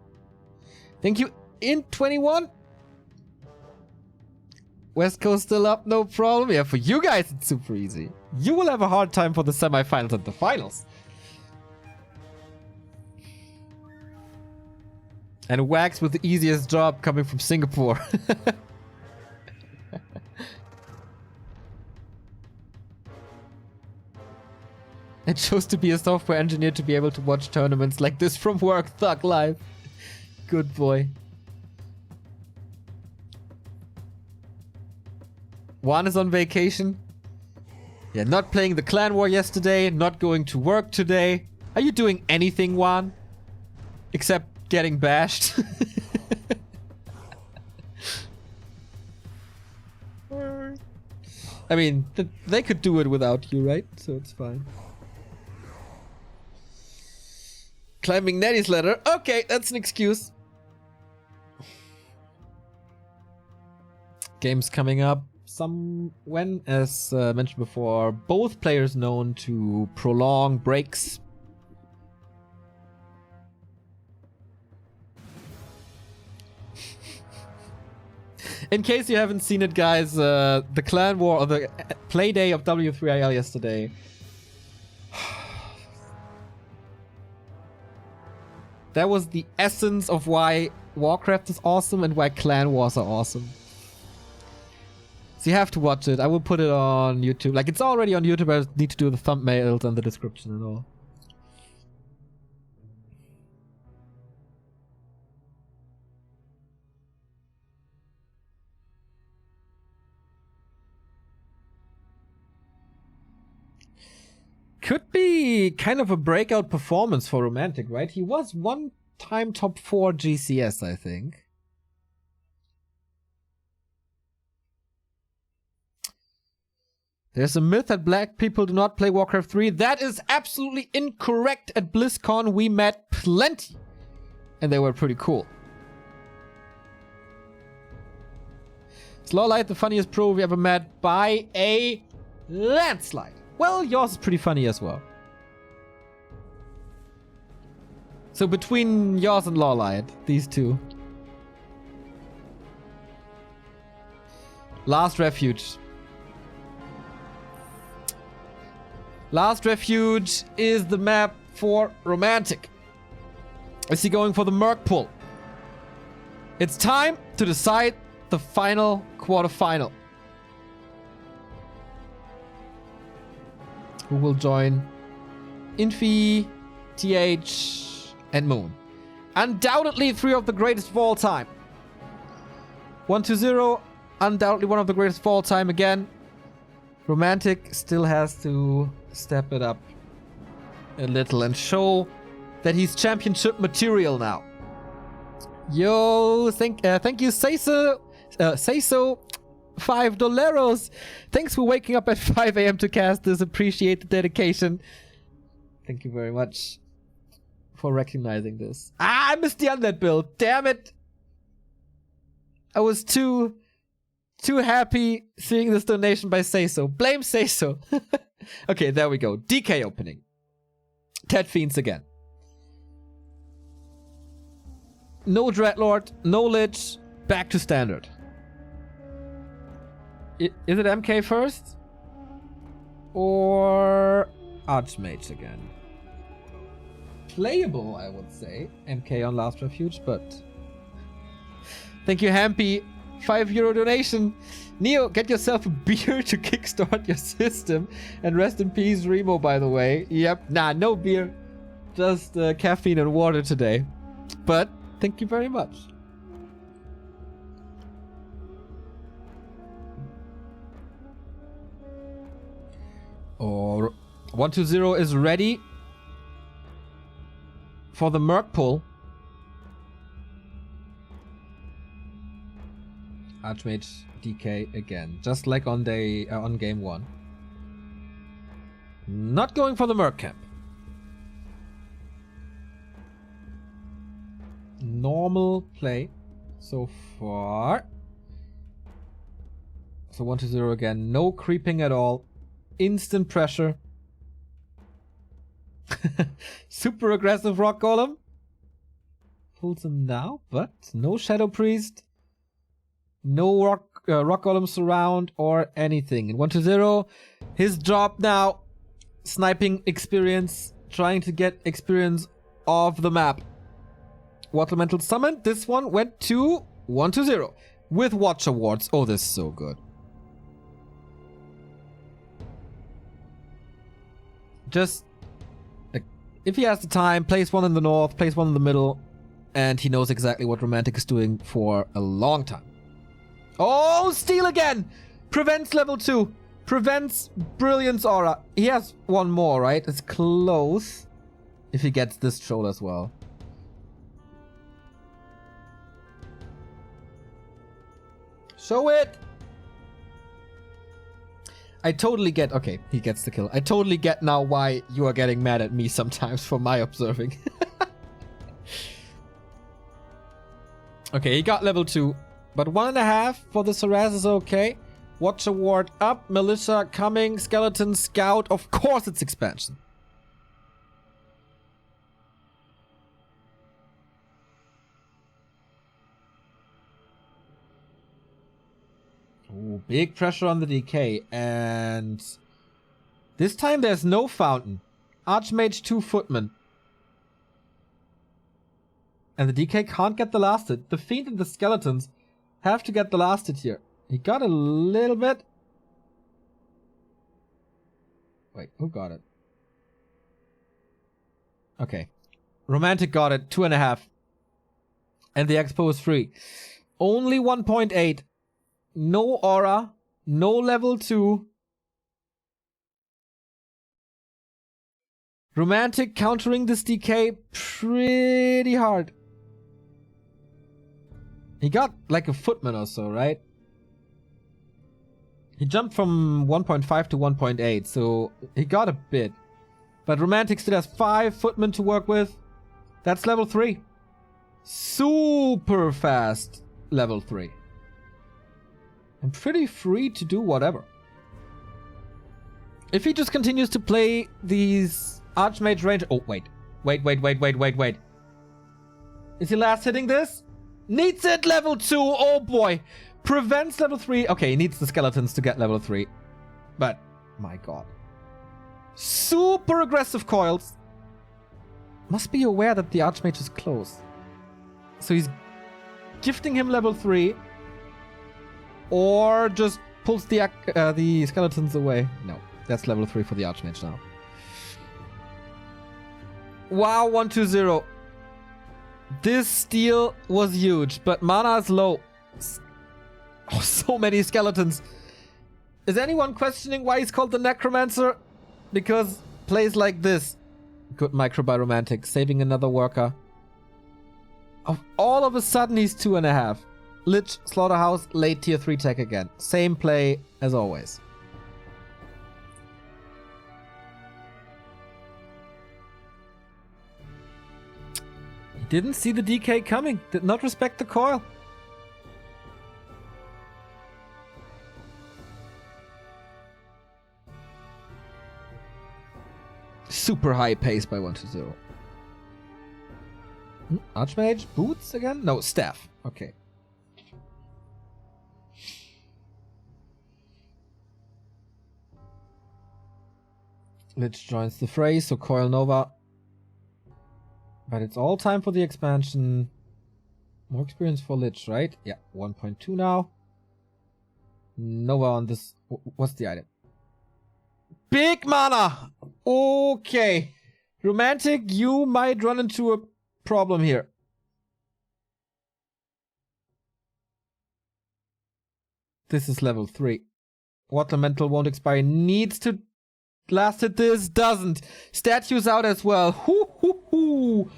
Thank you, In21. West Coast still up, no problem. Yeah, for you guys it's super easy. You will have a hard time for the semifinals and the finals. And Wax with the easiest job coming from Singapore. It chose to be a software engineer to be able to watch tournaments like this from work. Thug life. Good boy. Juan is on vacation. Yeah, not playing the clan war yesterday. Not going to work today. Are you doing anything, Juan? Except getting bashed. I mean, they could do it without you, right? So it's fine. Climbing Neddy's ladder. Okay, that's an excuse. Games coming up when, as mentioned before, both players known to prolong breaks. In case you haven't seen it, guys, the clan war or the play day of W3IL yesterday. That was the essence of why Warcraft is awesome and why clan wars are awesome. So you have to watch it. I will put it on YouTube. Like, it's already on YouTube. I need to do the thumbnails and the description and all. could be kind of a breakout performance for Romantic, right? He was one time top 4 GCS, I think. There's a myth that black people do not play Warcraft 3. That is absolutely incorrect. At BlizzCon, we met plenty. And they were pretty cool. Is Lawlight the funniest pro we ever met? By a landslide. Well, yours is pretty funny as well. So between yours and Lawlight, these two. Last Refuge. Last Refuge is the map for Romantic. Is he going for the Merc pull? It's time to decide the final quarterfinal. Who will join Infi, TH, and Moon? Undoubtedly 3 of the greatest of all time. 1-0, undoubtedly one of the greatest of all time again. Romantic still has to step it up a little and show that he's championship material now. Yo, thank you, say so $5. Thanks for waking up at 5 a.m. to cast this. Appreciate the dedication. Thank you very much for recognizing this. I missed the undead build. Damn it. I was too happy seeing this donation by Say So. Blame Say So. Okay, there we go. DK opening. Ted Fiends again. No Dreadlord, no Lich, back to standard. Is it MK first? Or Archmage again? Playable, I would say. MK on Last Refuge, but... Thank you, Hampy. €5 donation. Neo, get yourself a beer to kickstart your system. And rest in peace, Remo, by the way. Yep, nah, no beer. Just caffeine and water today. But, thank you very much. Or 1-0 is ready for the Merc pull. Archmage DK again, just like on game 1. Not going for the Merc camp. Normal play so far. So 1-0 again, no creeping at all. Instant pressure. Super aggressive Rock Golem. Pulls him now, but no Shadow Priest. No Rock Golem surround or anything. And 1-0. His job now. Sniping experience. Trying to get experience off the map. Water Elemental summoned. This one went to 1-0. With Watch Awards. Oh, this is so good. Just, if he has the time, place one in the north, place one in the middle, and he knows exactly what Romantic is doing for a long time. Oh, steal again! Prevents level 2. Prevents Brilliance Aura. He has one more, right? It's close. If he gets this troll as well. Show it! I totally get... Okay, he gets the kill. I totally get now why you are getting mad at me sometimes for my observing. Okay, he got level 2. But 1.5 for the Saraz is okay. Watch Award up. Militia coming. Skeleton Scout. Of course it's expansion. Ooh, big pressure on the DK, and this time there's no fountain. Archmage 2 Footman. And the DK can't get the last hit. The Fiend and the Skeletons have to get the last hit here. He got a little bit. Wait, who got it? Okay. Romantic got it, 2.5. And the Expo is free. Only 1.8. No aura, no level 2. Romantic countering this DK pretty hard. He got like a footman or so, right? He jumped from 1.5 to 1.8, so he got a bit. But Romantic still has 5 footmen to work with. That's level 3. Super fast level 3. I'm pretty free to do whatever. If he just continues to play these Archmage range... Oh, wait. Wait. Is he last hitting this? Needs it level 2. Oh boy. Prevents level 3. Okay, he needs the skeletons to get level 3. But, my god. Super aggressive coils. Must be aware that the Archmage is close. So he's gifting him level 3. Or just pulls the skeletons away. No, that's level 3 for the Archmage now. Wow, 1-2-0. This steal was huge, but mana is low. Oh, so many skeletons. Is anyone questioning why he's called the Necromancer? Because plays like this. Good micro by Romantic, saving another worker. All of a sudden he's 2.5. Lich, Slaughterhouse, late tier 3 tech again. Same play as always. He didn't see the DK coming. Did not respect the coil. Super high pace by 1-0. Archmage? Boots again? No, staff. Okay. Lich joins the fray, so Coil Nova. But it's all time for the expansion. More experience for Lich, right? Yeah, 1.2 now. Nova on this. What's the item? Big mana! Okay. Romantic, you might run into a problem here. This is level 3. Water Elemental won't expire. Needs to last hit this. Doesn't. Statues out as well. Hoo hoo hoo.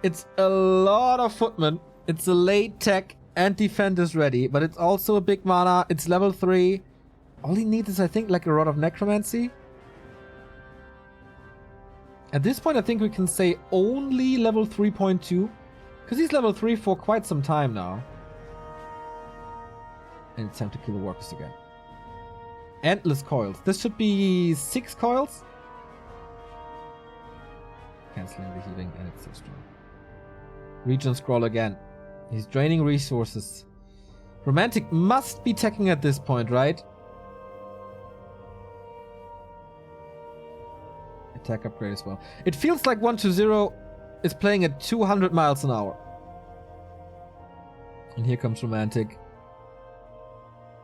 It's a lot of footmen. It's a late tech and defend is ready. But it's also a big mana. It's level 3. All he needs is, I think, like a Rod of Necromancy. At this point, I think we can say only level 3.2. Because he's level 3 for quite some time now. And it's time to kill the workers again. Endless coils. This should be 6 coils. Cancelling the healing, and it's so strong. Regen scroll again. He's draining resources. Romantic must be teching at this point, right? Attack upgrade as well. It feels like 1-0 is playing at 200 miles an hour. And here comes Romantic.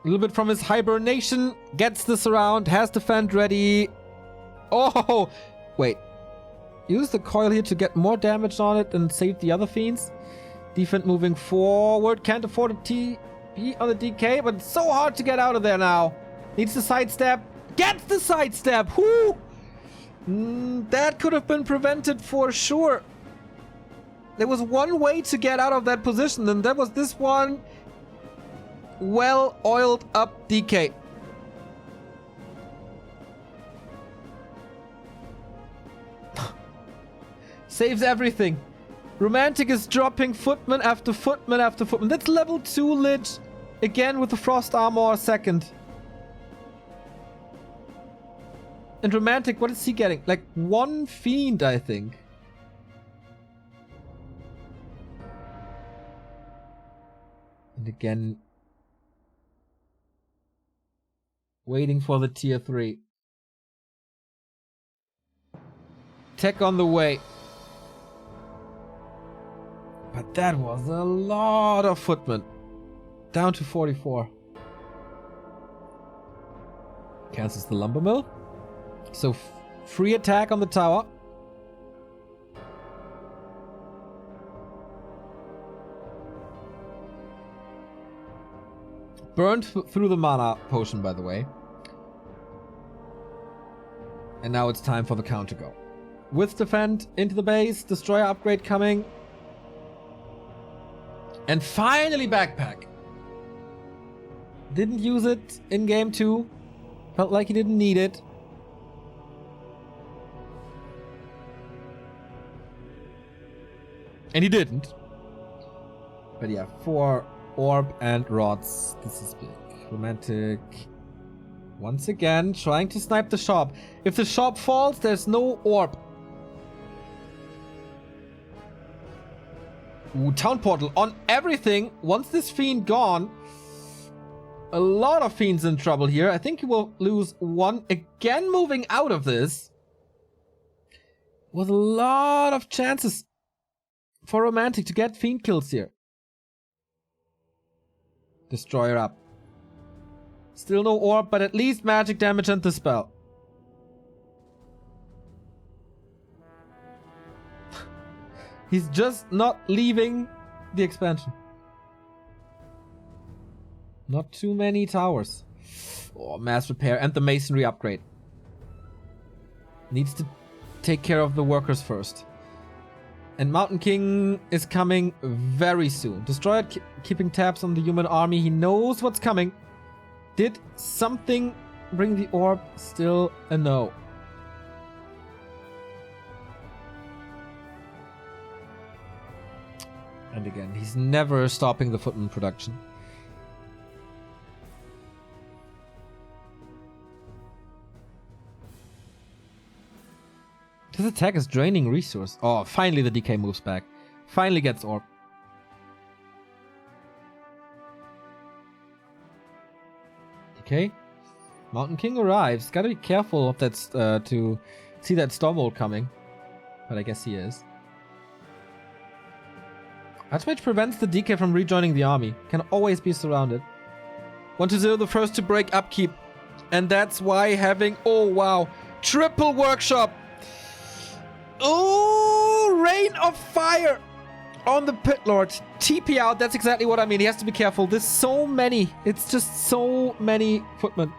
A little bit from his hibernation. Gets this around. Has defend ready. Oh! Wait. Use the coil here to get more damage on it and save the other fiends. Defend moving forward. Can't afford a TP on the DK, but it's so hard to get out of there now. Needs the sidestep. Gets the sidestep! Whoo! That could have been prevented for sure. There was one way to get out of that position, and that was this one. Well-oiled up DK. Saves everything. Romantic is dropping footman after footman after footman. That's level 2 Lich. Again with the frost armor second. And Romantic, what is he getting? Like 1 fiend, I think. And again, waiting for the tier 3. Tech on the way. But that was a lot of footmen. Down to 44. Cancels the lumber mill. So free attack on the tower. Burned through the mana potion, by the way. And now it's time for the counter go. With defend into the base, destroyer upgrade coming. And finally backpack. Didn't use it in game 2. Felt like he didn't need it. And he didn't. But yeah, 4 orb and rods. This is big. Romantic. Once again, trying to snipe the shop. If the shop falls, there's no orb. Ooh, town portal on everything. Once this fiend gone, a lot of fiends in trouble here. I think he will lose 1 again moving out of this. With a lot of chances for Romantic to get fiend kills here. Destroyer up. Still no orb, but at least magic damage and the spell. He's just not leaving the expansion. Not too many towers. Oh, mass repair and the masonry upgrade. Needs to take care of the workers first. And Mountain King is coming very soon. Destroyer keeping tabs on the human army. He knows what's coming. Did something bring the orb? Still a no. And again, he's never stopping the footman production. This attack is draining resource. Oh, finally the DK moves back. Finally gets orb. DK. Mountain King arrives. Gotta be careful of that to see that Stormbolt coming. But I guess he is. Archmage prevents the DK from rejoining the army. Can always be surrounded. 1-0 the first to break upkeep. And that's why having... Oh, wow. Triple workshop. Oh, Rain of Fire on the Pit Lord. TP out, that's exactly what I mean. He has to be careful. There's so many. It's just so many footmen.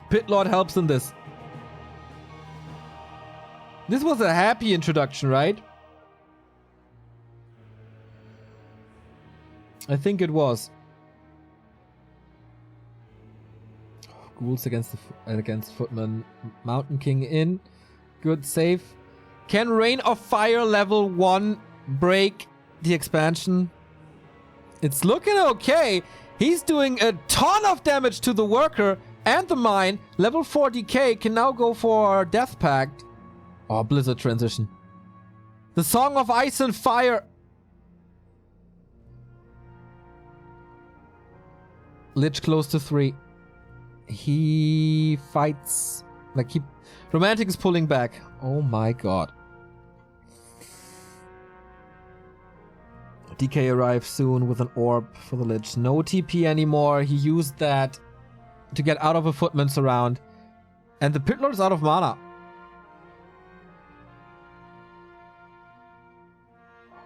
Pit Lord helps in this. This was a happy introduction, right? I think it was. Ghouls against footmen. Mountain King in. Good save. Can Rain of Fire level 1 break the expansion? It's looking okay. He's doing a ton of damage to the worker and the mine. Level 4 DK can now go for Death Pact. Oh, Blizzard transition. The Song of Ice and Fire. Lich close to 3. He fights. Like he... Romantic is pulling back. Oh my god. DK arrives soon with an orb for the Lich. No TP anymore. He used that to get out of a footman's surround. And the Pit Lord's out of mana.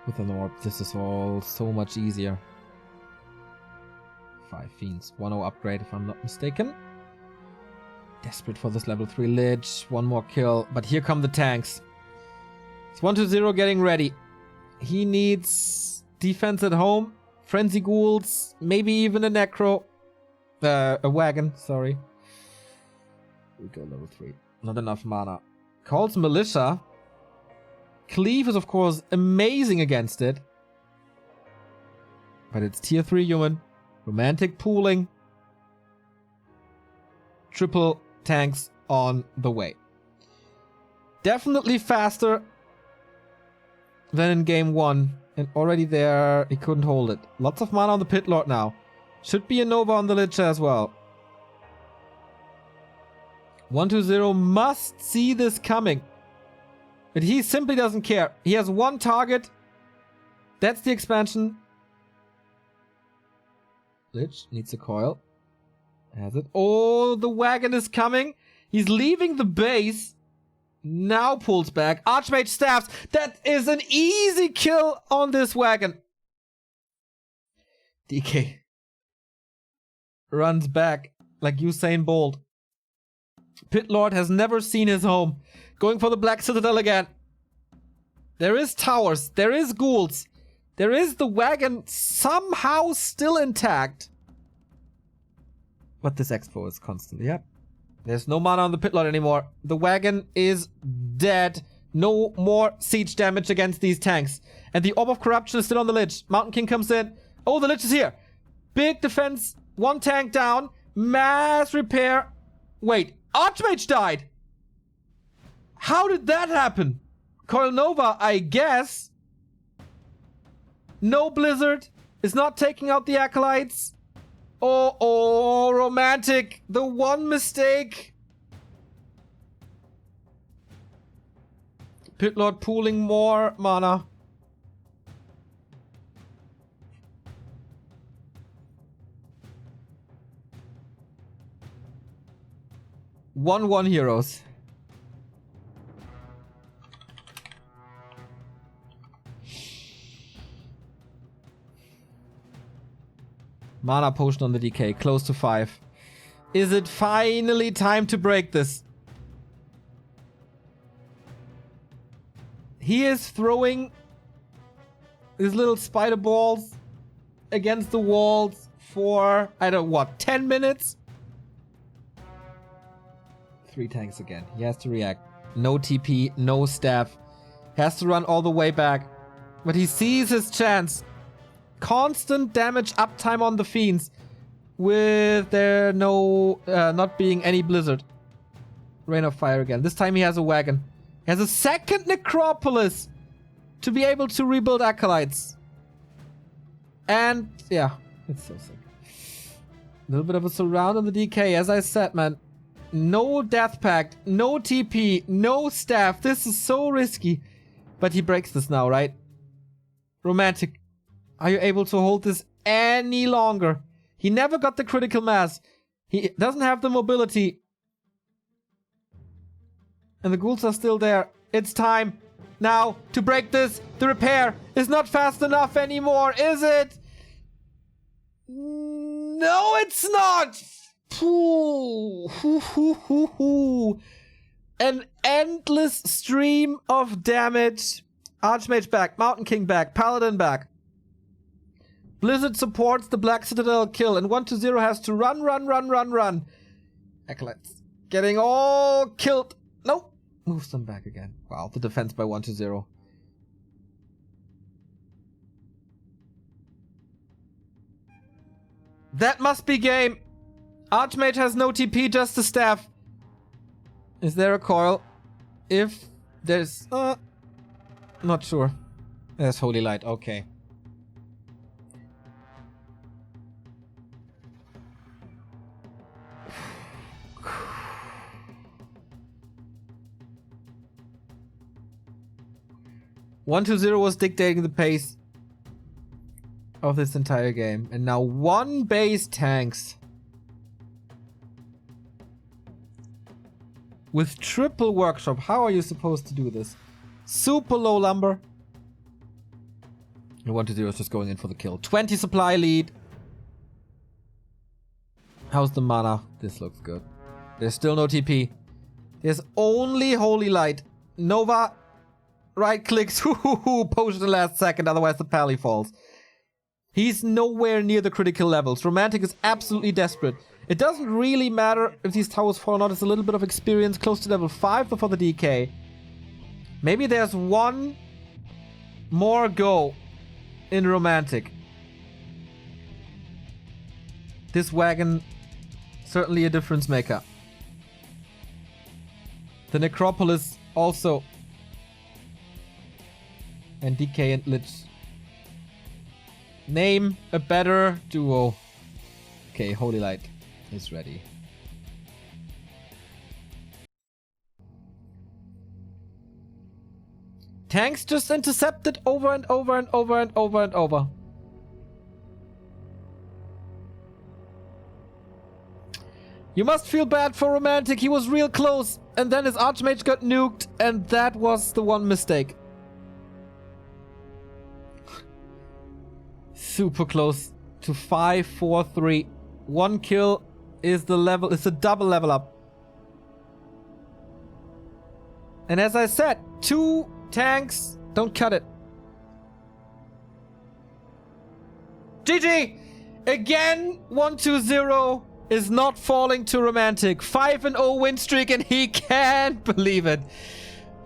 With an orb, this is all so much easier. 5 fiends. 1-0 upgrade if I'm not mistaken. Desperate for this level 3 Lich. 1 more kill. But here come the tanks. It's 1-0 getting ready. He needs defense at home. Frenzy Ghouls. Maybe even a Necro. A wagon, sorry. We go level 3. Not enough mana. Calls Militia. Cleave is of course amazing against it. But it's tier 3 human. Romantic pooling. Triple tanks on the way. Definitely faster than in game 1. And already there, he couldn't hold it. Lots of mana on the Pit Lord now. Should be a Nova on the Lich as well. 1-0 must see this coming. But he simply doesn't care. He has 1 target. That's the expansion. Lich needs a coil. Has it. Oh, the wagon is coming. He's leaving the base. Now pulls back. Archmage stabs. That is an easy kill on this wagon. DK runs back like Usain Bolt. Pit Lord has never seen his home. Going for the Black Citadel again. There is towers. There is ghouls. There is the wagon somehow still intact. But this Expo is constantly, yep. There's no mana on the Pit Lord anymore. The wagon is dead. No more siege damage against these tanks. And the Orb of Corruption is still on the Lich. Mountain King comes in. Oh, the Lich is here. Big defense. One tank down. Mass repair. Wait, Archmage died. How did that happen? Coil Nova, I guess. No Blizzard. Is not taking out the Acolytes. Oh, Romantic. The one mistake. Pit Lord pooling more mana. One heroes. Mana potion on the DK, close to 5. Is it finally time to break this? He is throwing his little spider balls against the walls for, I don't know what, 10 minutes? 3 tanks again. He has to react. No TP, no staff. Has to run all the way back. But he sees his chance. Constant damage uptime on the Fiends. With there not being any Blizzard. Rain of Fire again. This time he has a wagon. He has a second Necropolis to be able to rebuild Acolytes. And, yeah. It's so sick. A little bit of a surround on the DK. As I said, man. No Death Pact. No TP. No staff. This is so risky. But he breaks this now, right? Romantic. Are you able to hold this any longer? He never got the critical mass. He doesn't have the mobility. And the ghouls are still there. It's time now to break this. The repair is not fast enough anymore, is it? No, it's not. An endless stream of damage. Archmage back, Mountain King back, Paladin back. Blizzard supports the Black Citadel kill, and 1-0 has to run. Acolytes getting all killed. Nope. Moves them back again. Wow, the defense by 1-0. That must be game. Archmage has no TP, just the staff. Is there a coil? If there's... not sure. There's Holy Light, okay. One 2-0 was dictating the pace of this entire game. And now one base tanks. With triple workshop. How are you supposed to do this? Super low lumber. And 1-0 is just going in for the kill. 20 supply lead. How's the mana? This looks good. There's still no TP. There's only Holy Light. Nova right clicks. Potion the last second. Otherwise the pally falls. He's nowhere near the critical levels. Romantic is absolutely desperate. It doesn't really matter if these towers fall or not. It's a little bit of experience. Close to level 5 for the DK. Maybe there's one more go in Romantic. This wagon, certainly a difference maker. The Necropolis also. And DK and Lich. Name a better duo. Okay, Holy Light is ready. Tanks just intercepted over and over and over and over and over. You must feel bad for Romantic. He was real close. And then his Archmage got nuked. And that was the one mistake. Super close to 5-4-3. One kill is the level. It's a double level up. And as I said, 2 tanks, don't cut it. GG! Again, 1-2-0 is not falling to Romantic. 5-0 win streak, and he can't believe it.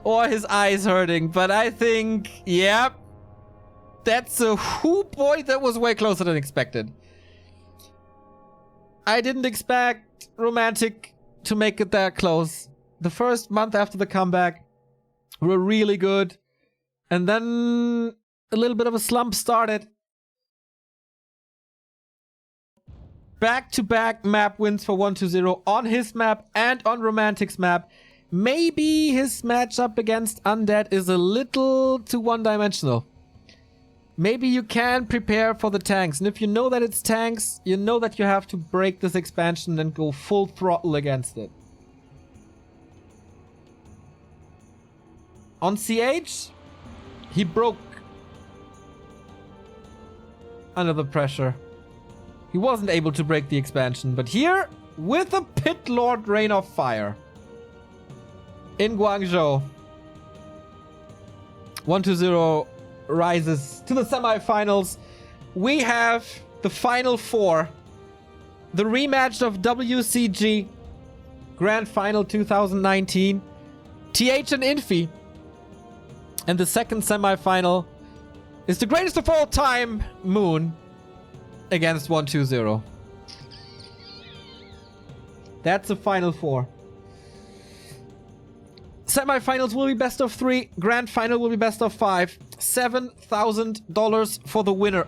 Or his eyes hurting. But I think, yep. That's a whoo boy, that was way closer than expected. I didn't expect Romantic to make it that close. The first month after the comeback were really good. And then a little bit of a slump started. Back-to-back map wins for 1-2-0 on his map and on Romantic's map. Maybe his matchup against Undead is a little too one-dimensional. Maybe you can prepare for the tanks. And if you know that it's tanks, you know that you have to break this expansion and go full throttle against it. On CH, he broke under the pressure. He wasn't able to break the expansion, but here, with a Pit Lord Rain of Fire in Guangzhou, 1-2-0 rises to the semifinals. We have the final 4, the rematch of WCG Grand Final 2019, TH and Infi, and the second semifinal is the greatest of all time, Moon, against 1-2-0. That's the final 4. Semifinals will be best of 3. Grand final will be best of 5. $7,000 for the winner.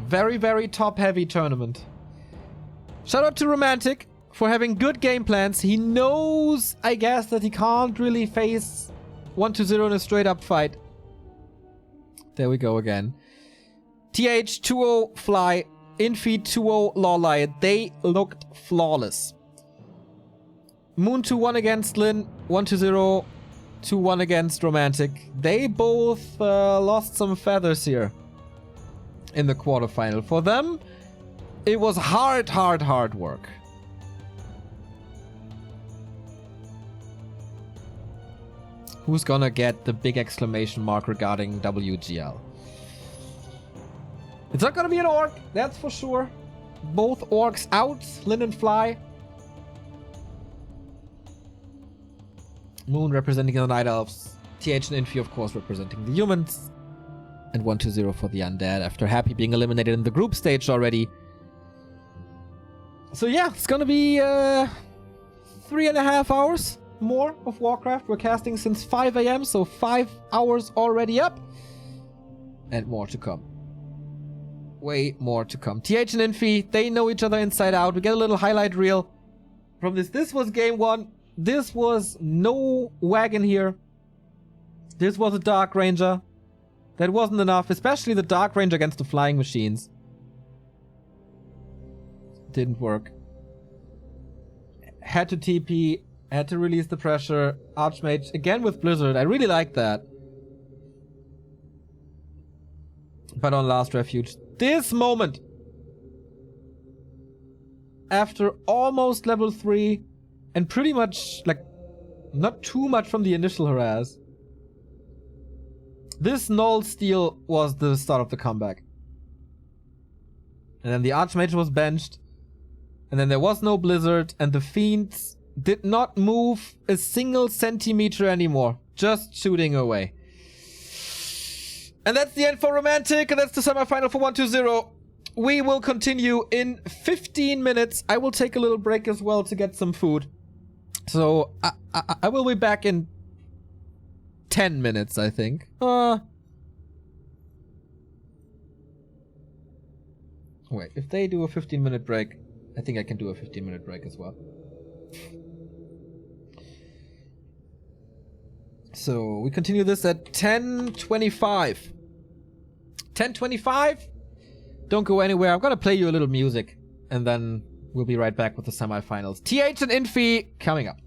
Very, very top-heavy tournament. Shout out to Romantic for having good game plans. He knows, I guess, that he can't really face 1-2-0 in a straight-up fight. There we go again. TH 2-0 Fly, Infi 2-0 Lawlight. They looked flawless. Moon 2-1 against Lin, 1-2-0, 2-1 against Romantic. They both lost some feathers here in the quarterfinal. For them, it was hard work. Who's gonna get the big exclamation mark regarding WGL? It's not gonna be an orc, that's for sure. Both orcs out, Lin and Fly. Moon representing the Night Elves. TH and Infi, of course, representing the humans. And 1-2-0 for the Undead after Happy being eliminated in the group stage already. So yeah, it's gonna be 3.5 hours more of Warcraft. We're casting since 5 AM, so 5 hours already up. And more to come. Way more to come. TH and Infi, they know each other inside out. We get a little highlight reel from this. This was game 1. This was no wagon here. This was a Dark Ranger. That wasn't enough, especially the Dark Ranger against the flying machines. Didn't work. Had to TP, had to release the pressure. Archmage, again with Blizzard. I really like that. But on Last Refuge, this moment, after almost level 3, and pretty much, like, not too much from the initial harass, this Null Steal was the start of the comeback. And then the Archmage was benched, and then there was no Blizzard, and the Fiends did not move a single centimeter anymore, just shooting away. And that's the end for Romantic, and that's the semifinal for 1-2-0. We will continue in 15 minutes. I will take a little break as well to get some food. So, I will be back in 10 minutes, I think. Wait, if they do a 15-minute break, I think I can do a 15-minute break as well. So, we continue this at 10:25. 10:25? Don't go anywhere. I'm gonna play you a little music, and then we'll be right back with the semifinals. TH and Infi coming up.